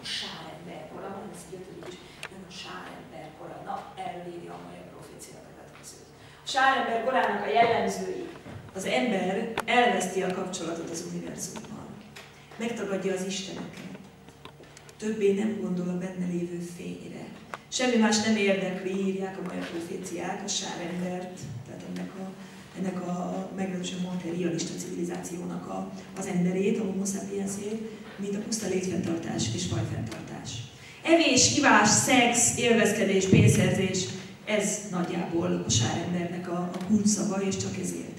a sárember kora, van ez így is, jön a sárember kora, na erről írja a mai profécia következőt. A sárember korának a jellemzői. Az ember elveszti a kapcsolatot az univerzummal, megtagadja az isteneket, többé nem gondol a benne lévő fényre. Semmi más nem érdekli, írják a mai proféciák, a sárembert, tehát ennek a meglehetősen materialista civilizációnak az emberét, a homo sapiensét, mint a puszta létfenntartás és fajfenntartás. Evés, ivás, szex, élvezkedés, pénzszerzés, ez nagyjából a sárembernek a kulcsszava, és csak ez érteti.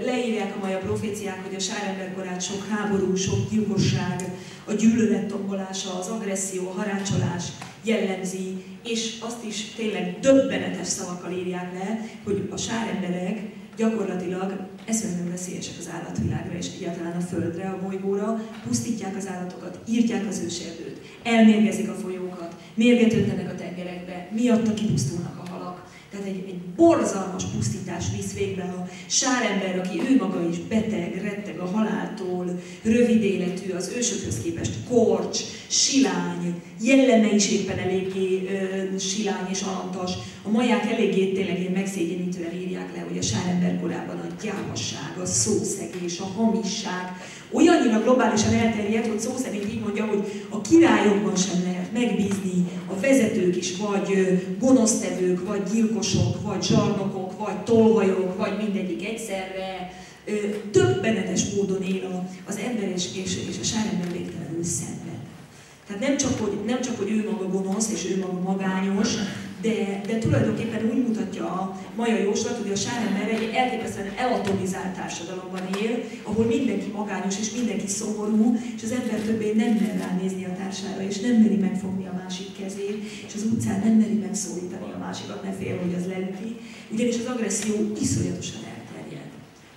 Leírják a mai proféciák, hogy a sárember korát sok háború, sok gyilkosság, a gyűlölet tombolása, az agresszió, a harácsolás jellemzi, és azt is tényleg döbbenetes szavakkal írják le, hogy a sáremberek gyakorlatilag eszemben veszélyesek az állatvilágra és egyáltalán a földre, a bolygóra, pusztítják az állatokat, írtják az őserdőt, elmérgezik a folyókat, mérget öntenek a tengerekbe, miatta kipusztulnak a halak. Tehát egy borzalmas pusztítás visz végbe a sárember, aki ő maga is beteg, retteg a haláltól, rövid életű, az ősökhöz képest korcs, silány, jelleme is éppen eléggé silány és alantas. A maják eléggé tényleg ilyen megszégyenítően írják le, hogy a sárember korában a gyávaság, a szószegés, a hamisság olyannyira globálisan elterjedt, hogy szó szerint így mondja, hogy a királyokban sem lehet megbízni, a vezetők is vagy gonosztevők, vagy gyilkosok, vagy zsarnokok, vagy tolvajok, vagy mindegyik egyszerre. Döbbenetes módon él az ember és a sárember végtelenül szenved. Tehát nem csak, hogy ő maga gonosz és ő maga magányos, de tulajdonképpen úgy mutatja a mai jóslat, hogy a sárember egy elképesztően elatomizált társadalomban él, ahol mindenki magányos és mindenki szomorú, és az ember többé nem mer ránézni a társára, és nem meri megfogni a másik kezét, és az utcán nem meri megszólítani a másikat, ne fél, hogy az leüti, ugyanis az agresszió iszonyatosan elterjed.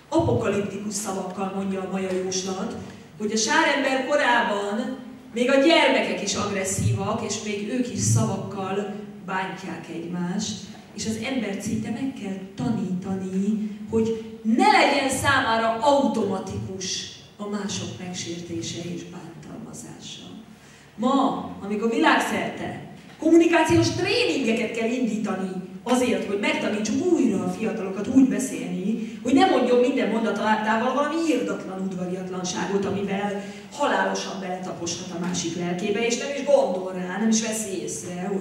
Apokaliptikus szavakkal mondja a mai jóslat, hogy a sárember korában még a gyermekek is agresszívak, és még ők is szavakkal bántják egymást, és az embert szinte meg kell tanítani, hogy ne legyen számára automatikus a mások megsértése és bántalmazása. Ma, amikor világszerte kommunikációs tréningeket kell indítani azért, hogy megtanítsuk újra a fiatalokat úgy beszélni, hogy ne mondjon minden mondatával valami irdatlan udvariatlanságot, amivel halálosan beletaposhat a másik lelkébe, és nem is gondol rá, nem is veszi észre,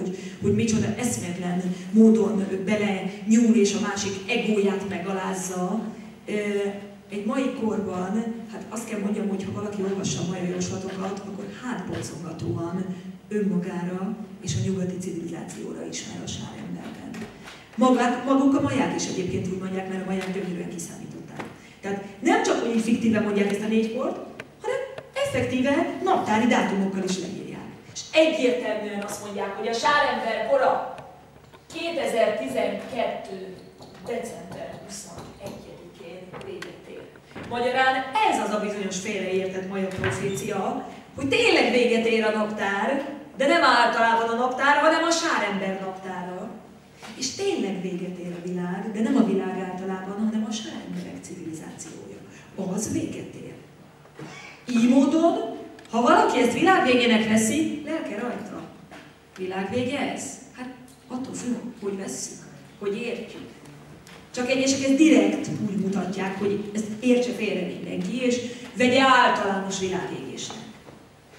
hogy micsoda eszméletlen módon bele nyúl és a másik egóját megalázza. Egy mai korban, hát azt kell mondjam, hogy ha valaki olvassa a mai jóslatokat, akkor hátborzongatóan önmagára és a nyugati civilizációra ismer a sáremberben. Maguk a maják is egyébként úgy mondják, mert a maják gyönyörűen kiszámították. Tehát nem csak úgy fiktíven mondják ezt a 4 kort, hanem effektíve naptári dátumokkal is leírják. És egyértelműen azt mondják, hogy a sárember kora 2012. december 21-én véget ér. Magyarán ez az a bizonyos félreértett mai profécia, hogy tényleg véget ér a naptár, de nem általában a naptár, hanem a sárember naptára. És tényleg véget ér a világ, de nem a világ általában, hanem a sáremberek civilizációja. Az véget ér. Így módon, ha valaki ezt világvégének veszi, lelke rajta. Világvége ez? Hát attól függ, hogy vesszük, hogy értjük. Csak egyesek ezt direkt úgy mutatják, hogy ezt értse félre mindenki, és vegye általános világégésnek.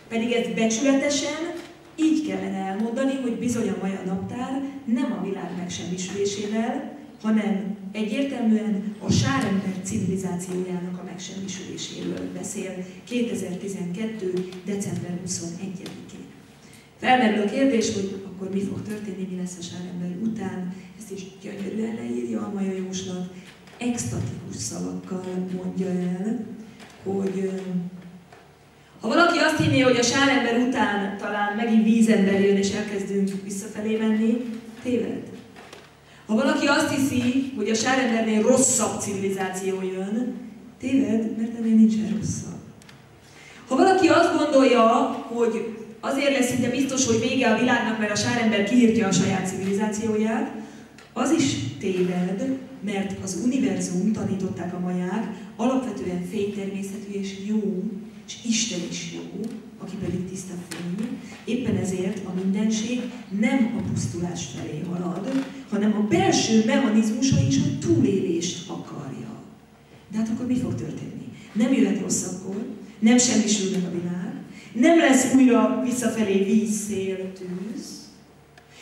Pedig ezt becsületesen így kellene elmondani, hogy bizony a mai naptár nem a világ megsemmisülésével, hanem egyértelműen a sárember civilizációjának a megsemmisüléséről beszél 2012. december 21-én. Felmerül a kérdés, hogy akkor mi fog történni, mi lesz a sárember után. Ezt is gyönyörűen leírja a Maja jóslat. Extatikus szavakkal mondja el, hogy ha valaki azt hinné, hogy a sárember után talán megint vízember jön és elkezdünk visszafelé menni, téved. Ha valaki azt hiszi, hogy a sárembernél rosszabb civilizáció jön, téved, mert ennél nincsen rosszabb. Ha valaki azt gondolja, hogy azért lesz szinte biztos, hogy vége a világnak, mert a sárember kiírtja a saját civilizációját, az is téved, mert az univerzum, tanították a maják, alapvetően fénytermészetű és jó, és Isten is jó, aki pedig tiszta fény. Éppen ezért a mindenség nem a pusztulás felé halad, hanem a belső mechanizmusa is a túlélést akarja. De hát akkor mi fog történni? Nem jöhet rosszabbkor, nem semmisül meg a világ, nem lesz újra visszafelé víz, szél, tűz,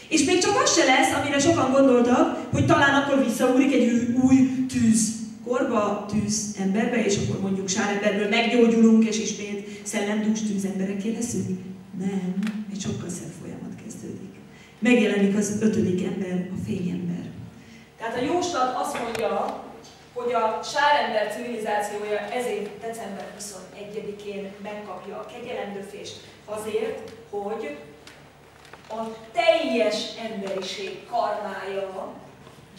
és még csak az se lesz, amire sokan gondoltak, hogy talán akkor visszaúrik egy új tűz korba, tűz emberbe, és akkor mondjuk sáremberből meggyógyulunk, és ismét szellemdús tűzemberekké leszünk. Nem, egy sokkal szebb folyamat kezdődik. Megjelenik az 5. ember, a fényember. Tehát a jóslat azt mondja, hogy a sárember civilizációja ezért december 21-én megkapja a kegyelemdöfést azért, hogy a teljes emberiség karmája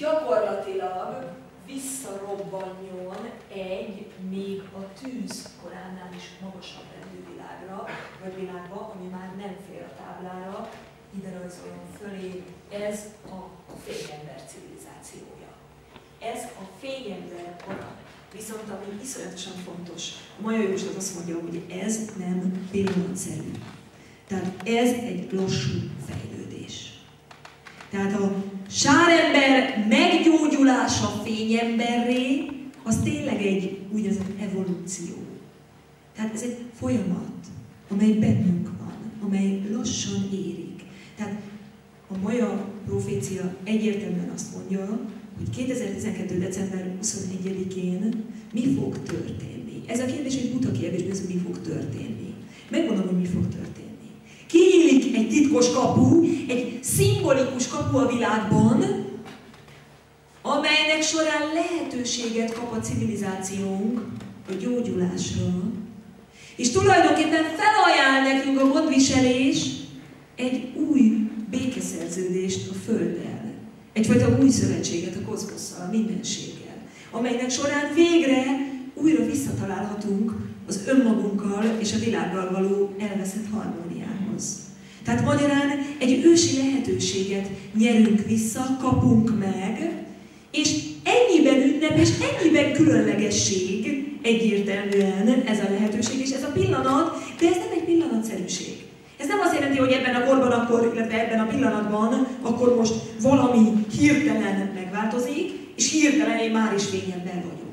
gyakorlatilag visszarobbanjon egy még a tűz koránál is magasabb rendű világra, vagy világba, ami már nem fér a táblára, ide rajzoljon fölé, ez a fényember civilizációja. Ez a fényember kora. Viszont ami iszonyatosan fontos, a Maja jóslat azt mondja, hogy ez nem pillanatszerű. Tehát ez egy lassú fejlődés. Tehát a sárember meggyógyulása fényemberré, az tényleg egy úgynevezett evolúció. Tehát ez egy folyamat, amely bennünk van, amely lassan érik. Tehát a Maja profécia egyértelműen azt mondja, hogy 2012. december 21-én mi fog történni. Ez a kérdés egy buta kérdés, hogy mi fog történni. Megmondom, hogy mi fog történni. Kinyílik egy titkos kapu, egy szimbolikus kapu a világban, amelynek során lehetőséget kap a civilizációnk a gyógyulásra, és tulajdonképpen felajánl nekünk a gondviselés egy új békeszerződést a Földdel, egyfajta új szövetséget a kozmosszal, a mindenséggel, amelynek során végre újra visszatalálhatunk az önmagunkkal és a világgal való elveszett harmóniához. Tehát magyarán egy ősi lehetőséget nyerünk vissza, kapunk meg, és ennyiben ünnep és ennyiben különlegesség egyértelműen ez a lehetőség és ez a pillanat, de ez nem egy pillanatszerűség. Ez nem azt jelenti, hogy ebben a korban akkor, illetve ebben a pillanatban akkor most valami hirtelen megváltozik, és hirtelen én már is fényember vagyok.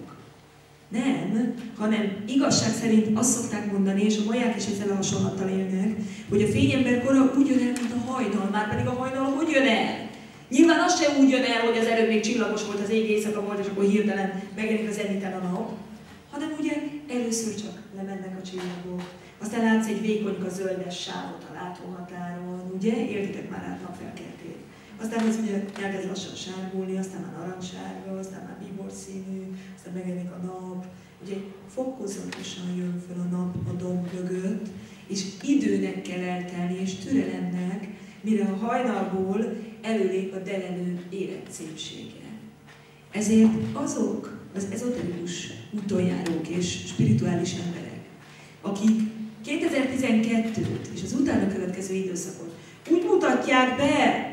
Nem, hanem igazság szerint azt szokták mondani, és a maják is ezzel a hasonlattal élnek, hogy a fényember kora úgy jön el, mint a hajnal, már pedig a hajnal hogy jön el? Nyilván az sem úgy jön el, hogy az előbb még csillagos volt, az ég éjszaka volt, és akkor hirtelen megjelenik az zeniten a nap, hanem ugye először csak lemennek a csillagok, aztán látsz egy vékonyka zöldes sávot a látóhatáron, ugye? Értitek már át napfelkeltét. Aztán ez ugye elkezd lassan sárgulni, aztán már narancssárga, aztán már bíborszínű, aztán megjelenik a nap. Ugye fokozatosan jön fel a nap a domb mögött, és időnek kell eltelni, és türelemnek, mire a hajnalból előlép a delelő élet szépsége. Ezért azok az ezoterikus útonjárók és spirituális emberek, akik 2012-t és az utána következő időszakot úgy mutatják be,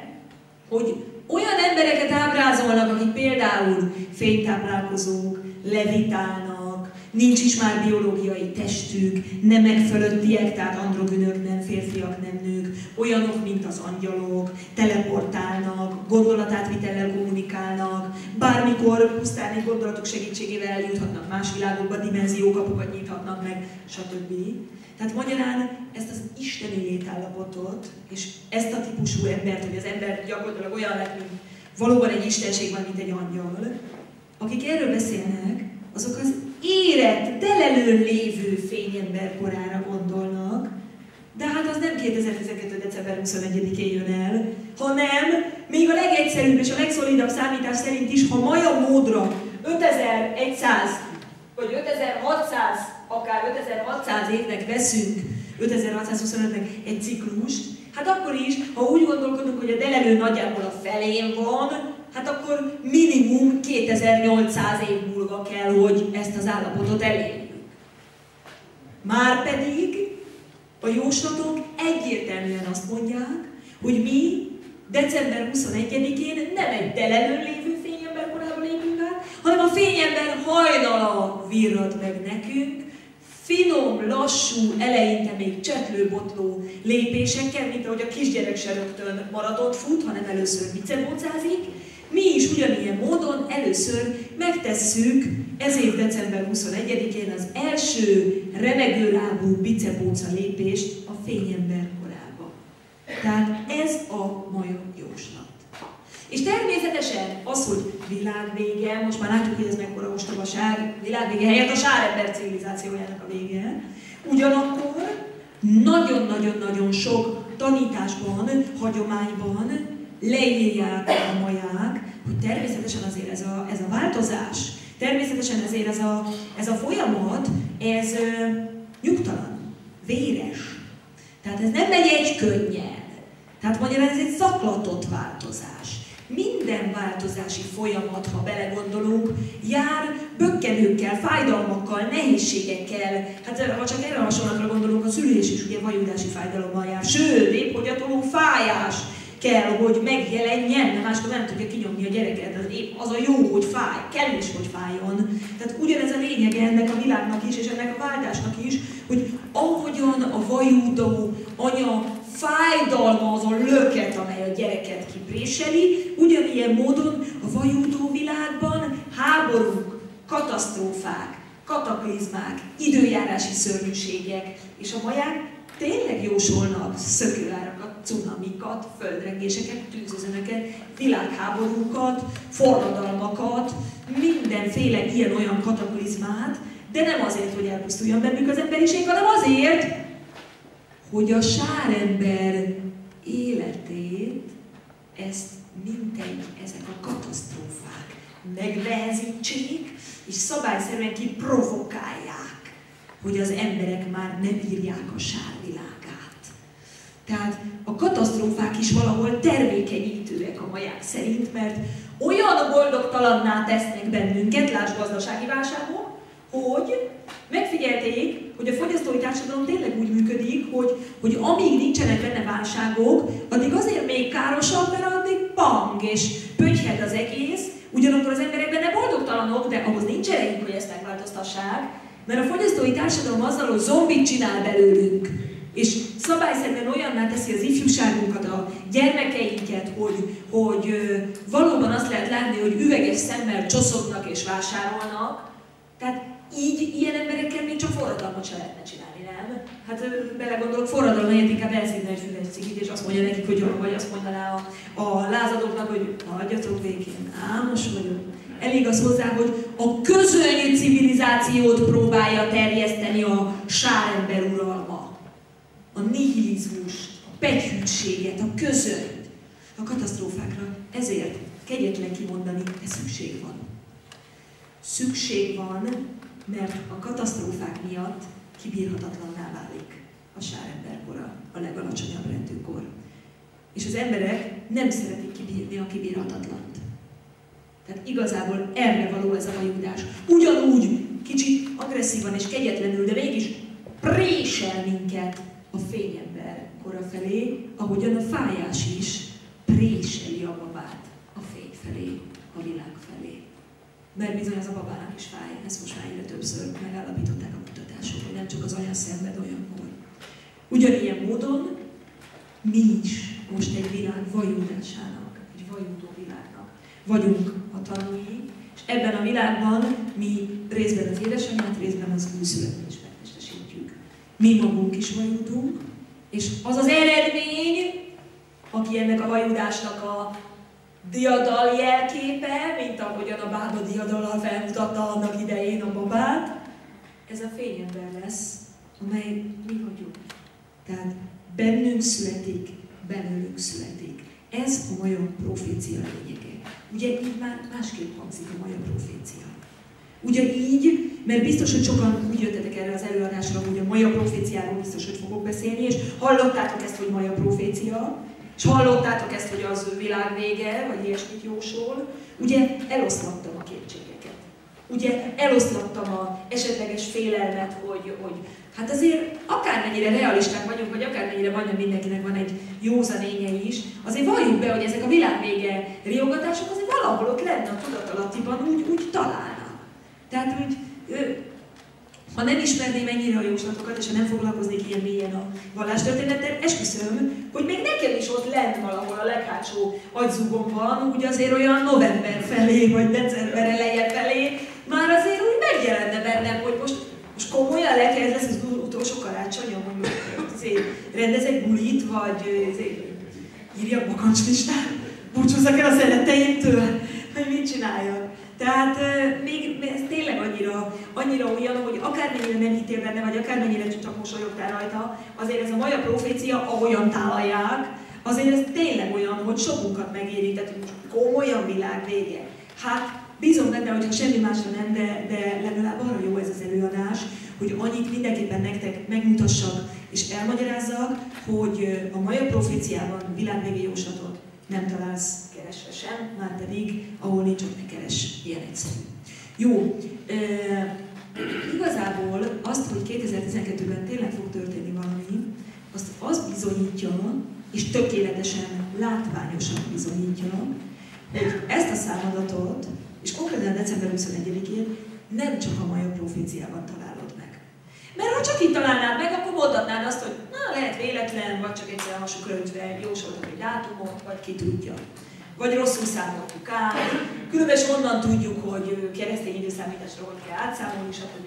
hogy olyan embereket ábrázolnak, akik például fénytáplálkozók, levitálnak, nincs is már biológiai testük, nemek fölöttiek, tehát androgynök, nem férfiak, nem nők, olyanok, mint az angyalok, teleportálnak, gondolatátvitellel kommunikálnak, bármikor pusztán egy gondolatok segítségével eljuthatnak más világokba, dimenziókapukat nyithatnak meg, stb. Tehát magyarán ezt az isteni létállapotot, és ezt a típusú embert, hogy az ember gyakorlatilag olyan lett, mint valóban egy istenség van, mint egy angyal, akik erről beszélnek, azok az érett, delelőn lévő fényember korára gondolnak, de hát az nem 2012. december 21-én jön el, hanem még a legegyszerűbb és a legszolidabb számítás szerint is, ha maja módra 5100 vagy 5600, akár 5600 évnek veszünk, 5625-nek egy ciklust, hát akkor is, ha úgy gondolkodunk, hogy a delelő nagyjából a felén van, hát akkor minimum 2800 év múlva kell, hogy ezt az állapotot elérjük. Márpedig a jóslatok egyértelműen azt mondják, hogy mi december 21-én nem egy delelőn lévő fényember korába lépünk át, hanem a fényember hajnala virrad meg nekünk, finom, lassú, eleinte még csetlő-botló lépésekkel, mint ahogy a kisgyerek se rögtön maradott fut, hanem először bicebócázik. Mi is ugyanilyen módon először megtesszük ez év december 21-én az első remegőlábú bicebóca lépést a fényember korába. Tehát ez a maja jóslat. És természetesen az, hogy világvége, most már látjuk, hogy ez mekkora ostobaság, világvége helyett a sárember civilizációjának a vége, ugyanakkor nagyon-nagyon-nagyon sok tanításban, hagyományban leírják a maják, hogy természetesen azért ez a változás, természetesen ezért ez a folyamat, ez nyugtalan, véres. Tehát ez nem megy egy könnyen. Tehát magyarán ez egy zaklatott változás. Minden változási folyamat, ha belegondolunk, jár bökkenőkkel, fájdalmakkal, nehézségekkel. Hát ha csak erre a hasonlatra gondolunk, a szülés is ugye vajudási fájdalommal jár. Sőt, épp hogy a toló fájás kell, hogy megjelenjen, de máskor nem tudja kinyomni a gyereket. Az a jó, hogy fáj, kell is, hogy fájjon. Tehát ugyanez a lényege ennek a világnak is, és ennek a váltásnak is, hogy ahogyan a vajúdó anya fájdalma az a löket, amely a gyereket kipréseli, ugyanilyen módon a vajúdó világban háborúk, katasztrófák, kataklizmák, időjárási szörnyűségek, és a maják tényleg jósolnak szökőárakat, cunamikat, földrengéseket, tűzözönöket, világháborúkat, forradalmakat, mindenféle ilyen-olyan kataklizmát, de nem azért, hogy elpusztuljon bennük az emberiség, hanem azért, hogy a sárember életét, ezt mintegy ezek a katasztrófák megnehezítsék, és szabályszerűen kiprovokálják, hogy az emberek már nem bírják a sárvilágát. Tehát a katasztrófák is valahol termékenyítőek a maják szerint, mert olyan boldogtalanná tesznek bennünket, lásd gazdasági válságok, hogy megfigyelték, hogy a fogyasztói társadalom tényleg úgy működik, hogy amíg nincsenek benne válságok, addig azért még károsabb, mert addig pang és pötyhed az egész, ugyanakkor az emberek benne boldogtalanok, de ahhoz nincs erejük, hogy ezt megváltoztassák, mert a fogyasztói társadalom azzal, hogy zombit csinál belőlünk, és szabályszerűen olyanná teszi az ifjúságunkat, a gyermekeinket, hogy valóban azt lehet látni, hogy üveges szemmel csoszognak és vásárolnak. Tehát így, ilyen emberekkel még csak forradalmat se lehetne csinálni, nem? Hát belegondolok, forradalom helyett inkább elszívni egy füves cigit, és azt mondja nekik, hogy jó, vagy azt mondaná a lázadóknak, hogy hagyjatok békén, most vagyok. Elég az hozzá, hogy a közöny civilizációt próbálja terjeszteni a sárember uralma. A nihilizmust, a pegyhűtséget, a közönyt, a katasztrófákra. Ezért kegyetlen kimondani, de szükség van. Szükség van, mert a katasztrófák miatt kibírhatatlanná válik a sáremberkora, a legalacsonyabb rendű kor. És az emberek nem szeretik kibírni a kibírhatatlant. Tehát igazából erre való ez a vajúdás. Ugyanúgy kicsit agresszívan és kegyetlenül, de mégis présel minket a fényember kora felé, ahogyan a fájás is préseli a babát a fény felé, a világ felé. Mert bizony az a babának is fáj, ezt most már egyre többször megállapították a kutatások, hogy nem csak az anya szenved olyankor. Ugyanilyen módon mi is most egy világ vajúdásának, egy vajúdó világnak vagyunk a tanúi, és ebben a világban mi részben az édesanyját, részben az újszülöttét is megtestesítjük. Mi magunk is vajúdunk, és az az eredmény, aki ennek a vajúdásnak a diadal jelképe, mint ahogyan a bába diadallal felmutatta annak idején a babát, ez a fényember lesz, amely mi vagyunk. Tehát bennünk születik, belőlünk születik. Ez a maja profécia lényege. Ugye így már másképp hangzik a maja profécia. Ugyanígy, mert biztos, hogy sokan úgy jöttetek erre az előadásra, hogy a maja proféciáról biztos, hogy fogok beszélni, és hallottátok ezt, hogy maja profécia, és hallottátok ezt, hogy az világ vége, vagy ilyesmit jósol. Ugye eloszlattam a kétségeket. Ugye eloszlattam a esetleges félelmet, hogy hát azért akármennyire realisták vagyunk, vagy akármennyire majdnem mindenkinek van egy józanénye is, azért valljuk be, hogy ezek a világvége riogatások azért valahol ott lenne a tudatalattiban úgy találnak. Tehát úgy, ha nem ismerném ennyire a jóslatokat, és ha nem foglalkoznék ilyen mélyen a vallástörténettel, esküszöm, hogy még nekem is ott lent valahol a leghátsó agyzugomban, úgy azért olyan november felé, vagy december eleje felé, már azért úgy megjelenne bennem, hogy most komolyan lehet, hogy ez lesz az utolsó karácsonyom, hogy rendezek bulit, vagy írjak bakancslistát, búcsúzzak el a szeretteimtől, hogy mit csináljak. Tehát még ez tényleg annyira olyan, hogy akármennyire nem hitél benne, vagy akármennyire csak mosolyogtál rajta, azért ez a maja profécia, ahogyan tálalják, azért ez tényleg olyan, hogy sokunkat megérintett, hogy most komolyan világ vége. Hát bízom benne, hogyha semmi másra nem, de legalább arra jó ez az előadás, hogy annyit mindenképpen nektek megmutassak és elmagyarázzak, hogy a maja proféciában világvégi jóslatot nem találsz keresve sem, már pedig ahol nincs, ott ne keres, ilyen egyszerű. Jó, igazából azt, hogy 2012-ben tényleg fog történni valami, azt az bizonyítja, és tökéletesen látványosan bizonyítja, hogy ezt a számadatot, és konkrétan december 21-én nem csak a maja proféciában találod meg. Mert ha csak itt találnád meg, akkor mondhatnád azt, hogy na, lehet véletlen, vagy csak egyszer hasukra ütve jósoltak egy dátumot, vagy ki tudja. Vagy rosszul számoltuk át, különben is onnan tudjuk, hogy keresztény időszámításra hogy kell átszámolni, stb.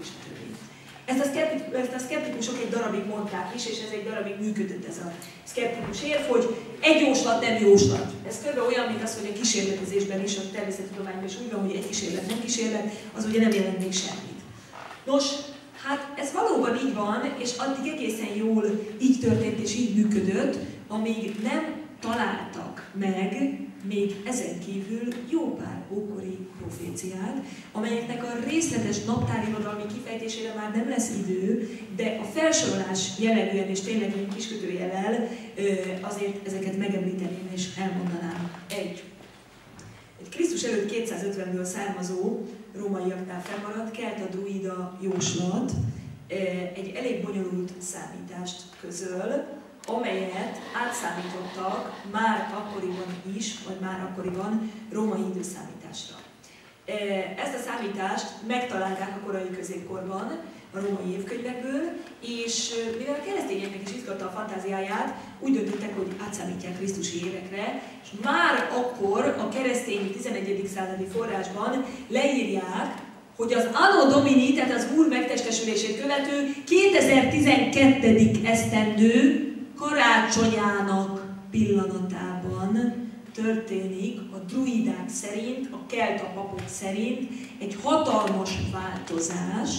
Ezt a szkeptikusok egy darabig mondták is, és ez egy darabig működött ez a szkeptikus érv, hogy egy jóslat nem jóslat. Ez kb. Olyan, mint az, hogy a kísérletezésben is, a természettudományban is úgy van, hogy egy kísérlet nem kísérlet, az ugye nem jelent még semmit. Nos, hát ez valóban így van, és addig egészen jól így történt és így működött, amíg nem találtak meg még ezen kívül jó pár ókori proféciát, amelyeknek a részletes naptárirodalmi kifejtésére már nem lesz idő, de a felsorolás jellegűen és tényleg egy kiskötőjellel azért ezeket megemlíteném és elmondanám. Egy Krisztus előtt 250-ből származó rómaiaknál fennmaradt kelta-druida jóslat egy elég bonyolult számítást közöl, amelyet átszámítottak már akkoriban is, vagy már akkoriban római időszámításra. Ezt a számítást megtalálták a korai középkorban, a római évkönyvekből, és mivel a keresztényeknek is izgatta a fantáziáját, úgy döntöttek, hogy átszámítják krisztusi évekre, és már akkor a keresztény 11. századi forrásban leírják, hogy az Anno Domini, tehát az Úr megtestesülését követő 2012. esztendő karácsonyának pillanatában történik a druidák szerint, a kelta papok szerint egy hatalmas változás.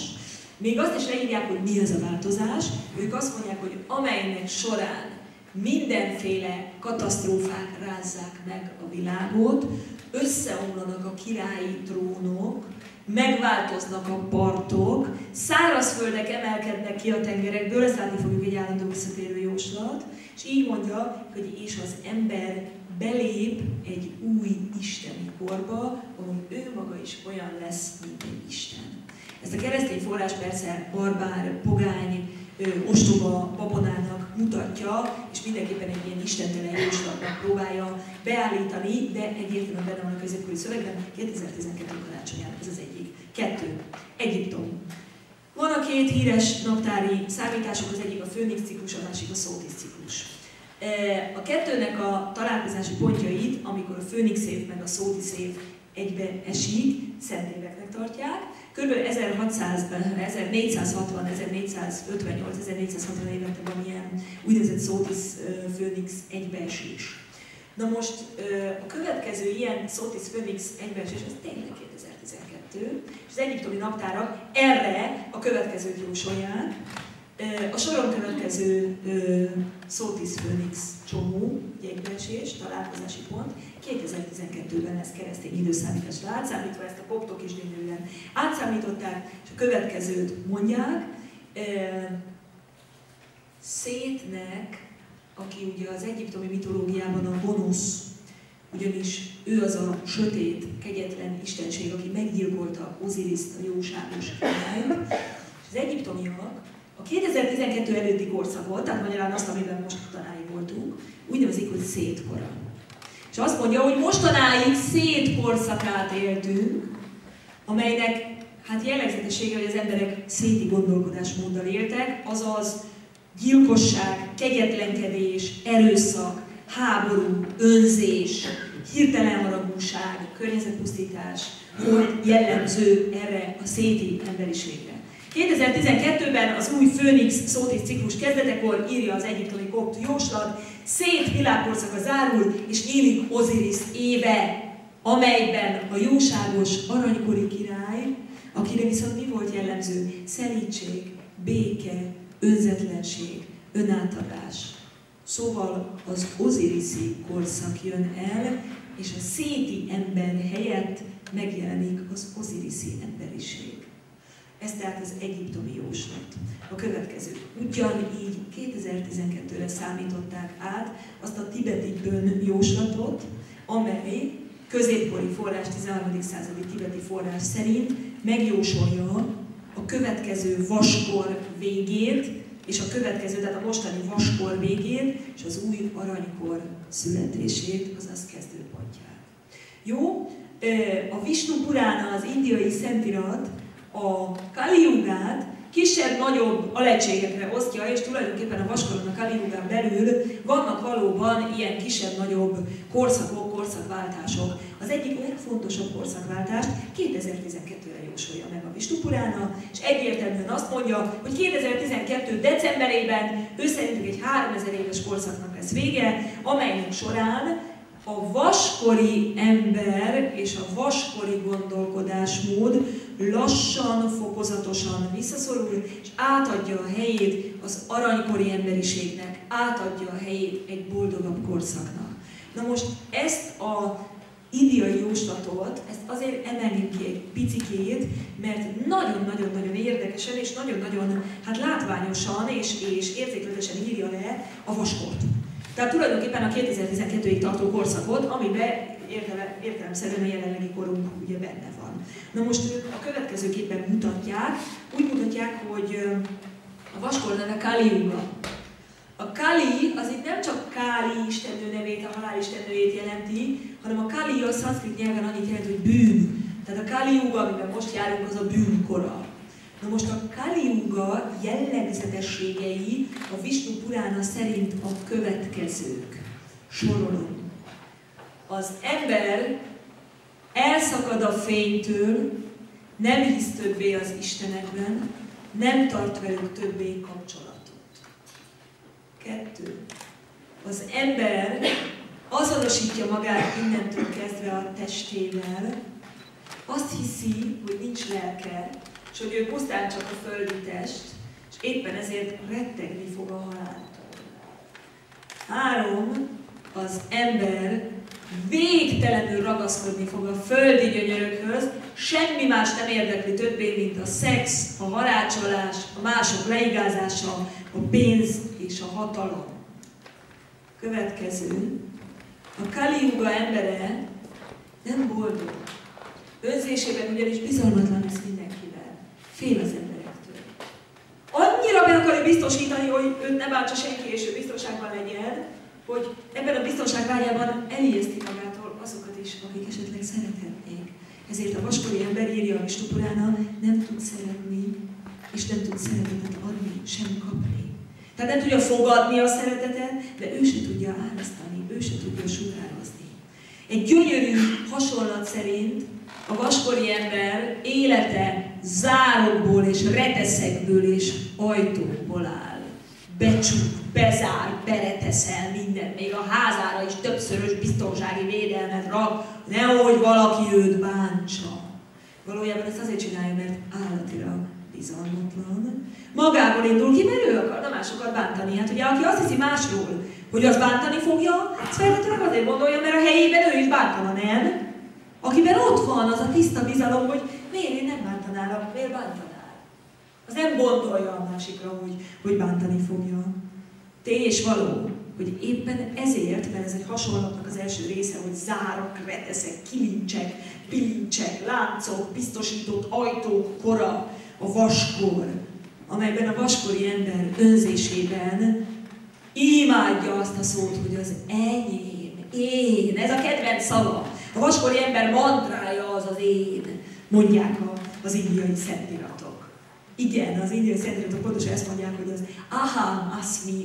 Még azt is leírják, hogy mi ez a változás. Ők azt mondják, hogy amelynek során mindenféle katasztrófák rázzák meg a világot, összeomlanak a királyi trónok, megváltoznak a partok, szárazföldek emelkednek ki a tengerekből, ezt látni fogjuk egy állandó visszatérő jóslat, és így mondja, hogy és az ember belép egy új isteni korba, ahol ő maga is olyan lesz, mint egy isten. Ezt a keresztény forrás persze barbár, pogány, ostoba babonának mutatja, és mindenképpen egy ilyen istentelen jóslatnak próbálja beállítani, de egyértelműen benne van a középkori szövegben, 2012 karácsonyán, ez az egyik. 2. Egyiptom. Van a két híres naptári számítások, az egyik a Főnix ciklus, a másik a Szótisz ciklus. A kettőnek a találkozási pontjait, amikor a Főnix év meg a Szótisz év egybe esik, szentéveknek tartják. Kb. 1460, 1458, 1460 évente van ilyen úgynevezett Szótisz Főnix egybeesés. Na most a következő ilyen Szótisz Főnix egybeesés, ez tényleg 2012, és az egyiptomi naptárak erre a következőt jósolják. A soron következő Sotis Phoenix csomó, egy egybeesés, találkozási pont. 2012-ben lesz keresztény időszámításra átszámítva, ezt a koptok is gyönyörűen átszámították, és a következőt mondják. Szétnek, aki ugye az egyiptomi mitológiában a gonosz, ugyanis ő az a sötét, kegyetlen istenség, aki meggyilkolta Oziriszt, a jóságos királyt. És az egyiptomiak a 2012 előtti korszakot, tehát magyarán azt, amiben mostanáig voltunk, úgy nevezik, hogy szétkora. És azt mondja, hogy mostanáig szétkorszakát éltünk, amelynek hát jellegzetessége, hogy az emberek széti gondolkodásmóddal éltek, azaz gyilkosság, kegyetlenkedés, erőszak, háború, önzés, hirtelen haragúság, környezetpusztítás volt jellemző erre a széti emberiségre. 2012-ben az új Phoenix Sotis ciklus kezdetekor írja az egyiptomi kopt jóslat, szét világkorszaka zárul, és nyílik Oziris éve, amelyben a jóságos aranykori király, akire viszont mi volt jellemző? Szelídség, béke, önzetlenség, önátadás. Szóval az oziriszi korszak jön el, és a széti ember helyett megjelenik az oziriszi emberiség. Ez tehát az egyiptomi jóslat. A következő. Ugyanígy 2012-re számították át azt a tibeti bön jóslatot, amely középkori forrás, 13. századi tibeti forrás szerint megjósolja a következő vaskor végét, és a következő, tehát a mostani vaskor végét, és az új aranykor születését, azaz kezdőpontját. Jó, a Vishnu Purána, az indiai szentirat, a Kali Jugát kisebb-nagyobb alegységekre osztja, és tulajdonképpen a vaskoron a Kali Jugán belül vannak valóban ilyen kisebb-nagyobb korszakok, korszakváltások. Az egyik legfontosabb korszakváltást 2012-re jósolja meg a Vishnu Purána, és egyértelműen azt mondja, hogy 2012. decemberében ő szerintük egy 3000 éves korszaknak lesz vége, amelynek során a vaskori ember és a vaskori gondolkodásmód lassan, fokozatosan visszaszorul, és átadja a helyét az aranykori emberiségnek, átadja a helyét egy boldogabb korszaknak. Na most ezt a indiai jóslatot, ezt azért emeljük ki egy picikét, mert nagyon-nagyon érdekesen és nagyon-nagyon látványosan és érzékletesen írja le a vaskort. Tehát tulajdonképpen a 2012-ig tartó korszakot, amiben értelemszerűen a jelenlegi korunk ugye benne van. Na most ők a következőképpen mutatják, úgy mutatják, hogy a vaskor neve Kali Juga. A Kali az itt nem csak Káli istennő nevét, a halálistennőjét jelenti, hanem a Kali a szanszkrit nyelven annyit jelent, hogy bűn. Tehát a Kali Juga, amiben most járunk, az a bűnkora. Na most a Kali Juga jellegzetességei a Vishnu Purána szerint a következők. Sorolom. Az ember elszakad a fénytől, nem hisz többé az istenekben, nem tart velük többé kapcsolatot. 2. Az ember azonosítja magát innentől kezdve a testével, azt hiszi, hogy nincs lelke, és hogy ő pusztán csak a földi test, és éppen ezért rettegni fog a haláltól. 3. Az ember végtelenül ragaszkodni fog a földi gyönyörökhöz, semmi más nem érdekli többé, mint a szex, a harácsolás, a mások leigázása, a pénz és a hatalom. Következő. A Kali Juga embere nem boldog. Önzésében ugyanis bizalmatlan lesz mindenkivel. Fél az emberektől. Annyira be akarja biztosítani, hogy őt ne bántsa senki, és ő biztonságban legyen, hogy ebben a biztonságvágyában elijeszti magától azokat is, akik esetleg szerethetnék. Ezért a vaskori ember, írja a Vishnu Purána, nem tud szeretni, és nem tud szeretetet adni, sem kapni. Tehát nem tudja fogadni a szeretetet, de ő se tudja árasztani, ő se tudja sugározni. Egy gyönyörű hasonlat szerint a vaskori ember élete zárokból és reteszekből és ajtókból áll. Becsuk, bezár, bereteszel mindent, még a házára is többszörös biztonsági védelmet rak, nehogy valaki őt bántsa. Valójában ezt azért csinálja, mert állatira bizalmatlan. Magából indul ki, mert ő akarna másokat bántani. Hát ugye, aki azt hiszi másról, hogy az bántani fogja, az feltétlenül azért gondolja, mert a helyében ő is bántana, nem? Akiben ott van az a tiszta bizalom, hogy miért én nem bántanálak, miért bántanál? Az nem gondolja a másikra, hogy bántani fogja. Tény és való, hogy éppen ezért, mert ez egy hasonlatnak az első része, hogy zárak, reteszek, kilincsek, pilincsek, láncok, biztosított ajtók kora, a vaskor, amelyben a vaskori ember önzésében imádja azt a szót, hogy az enyém, én, ez a kedvenc szava. A vaskori ember mantrája az az én, mondják az indiai szentiratok. Igen, az indiai szentiratok pontosan ezt mondják, hogy az aham asmi,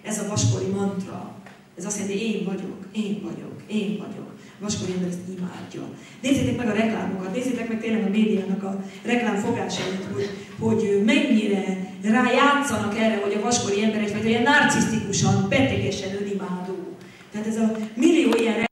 ez a vaskori mantra. Ez azt jelenti, én vagyok, én vagyok, én vagyok. A vaskori ember ezt imádja. Nézzétek meg a reklámokat, nézzétek meg tényleg a médiának a reklámfogásait, hogy mennyire rájátszanak erre, hogy a vaskori ember egyfajta ilyen narcisztikusan, betegesen önimádó. Tehát ez a millió ilyen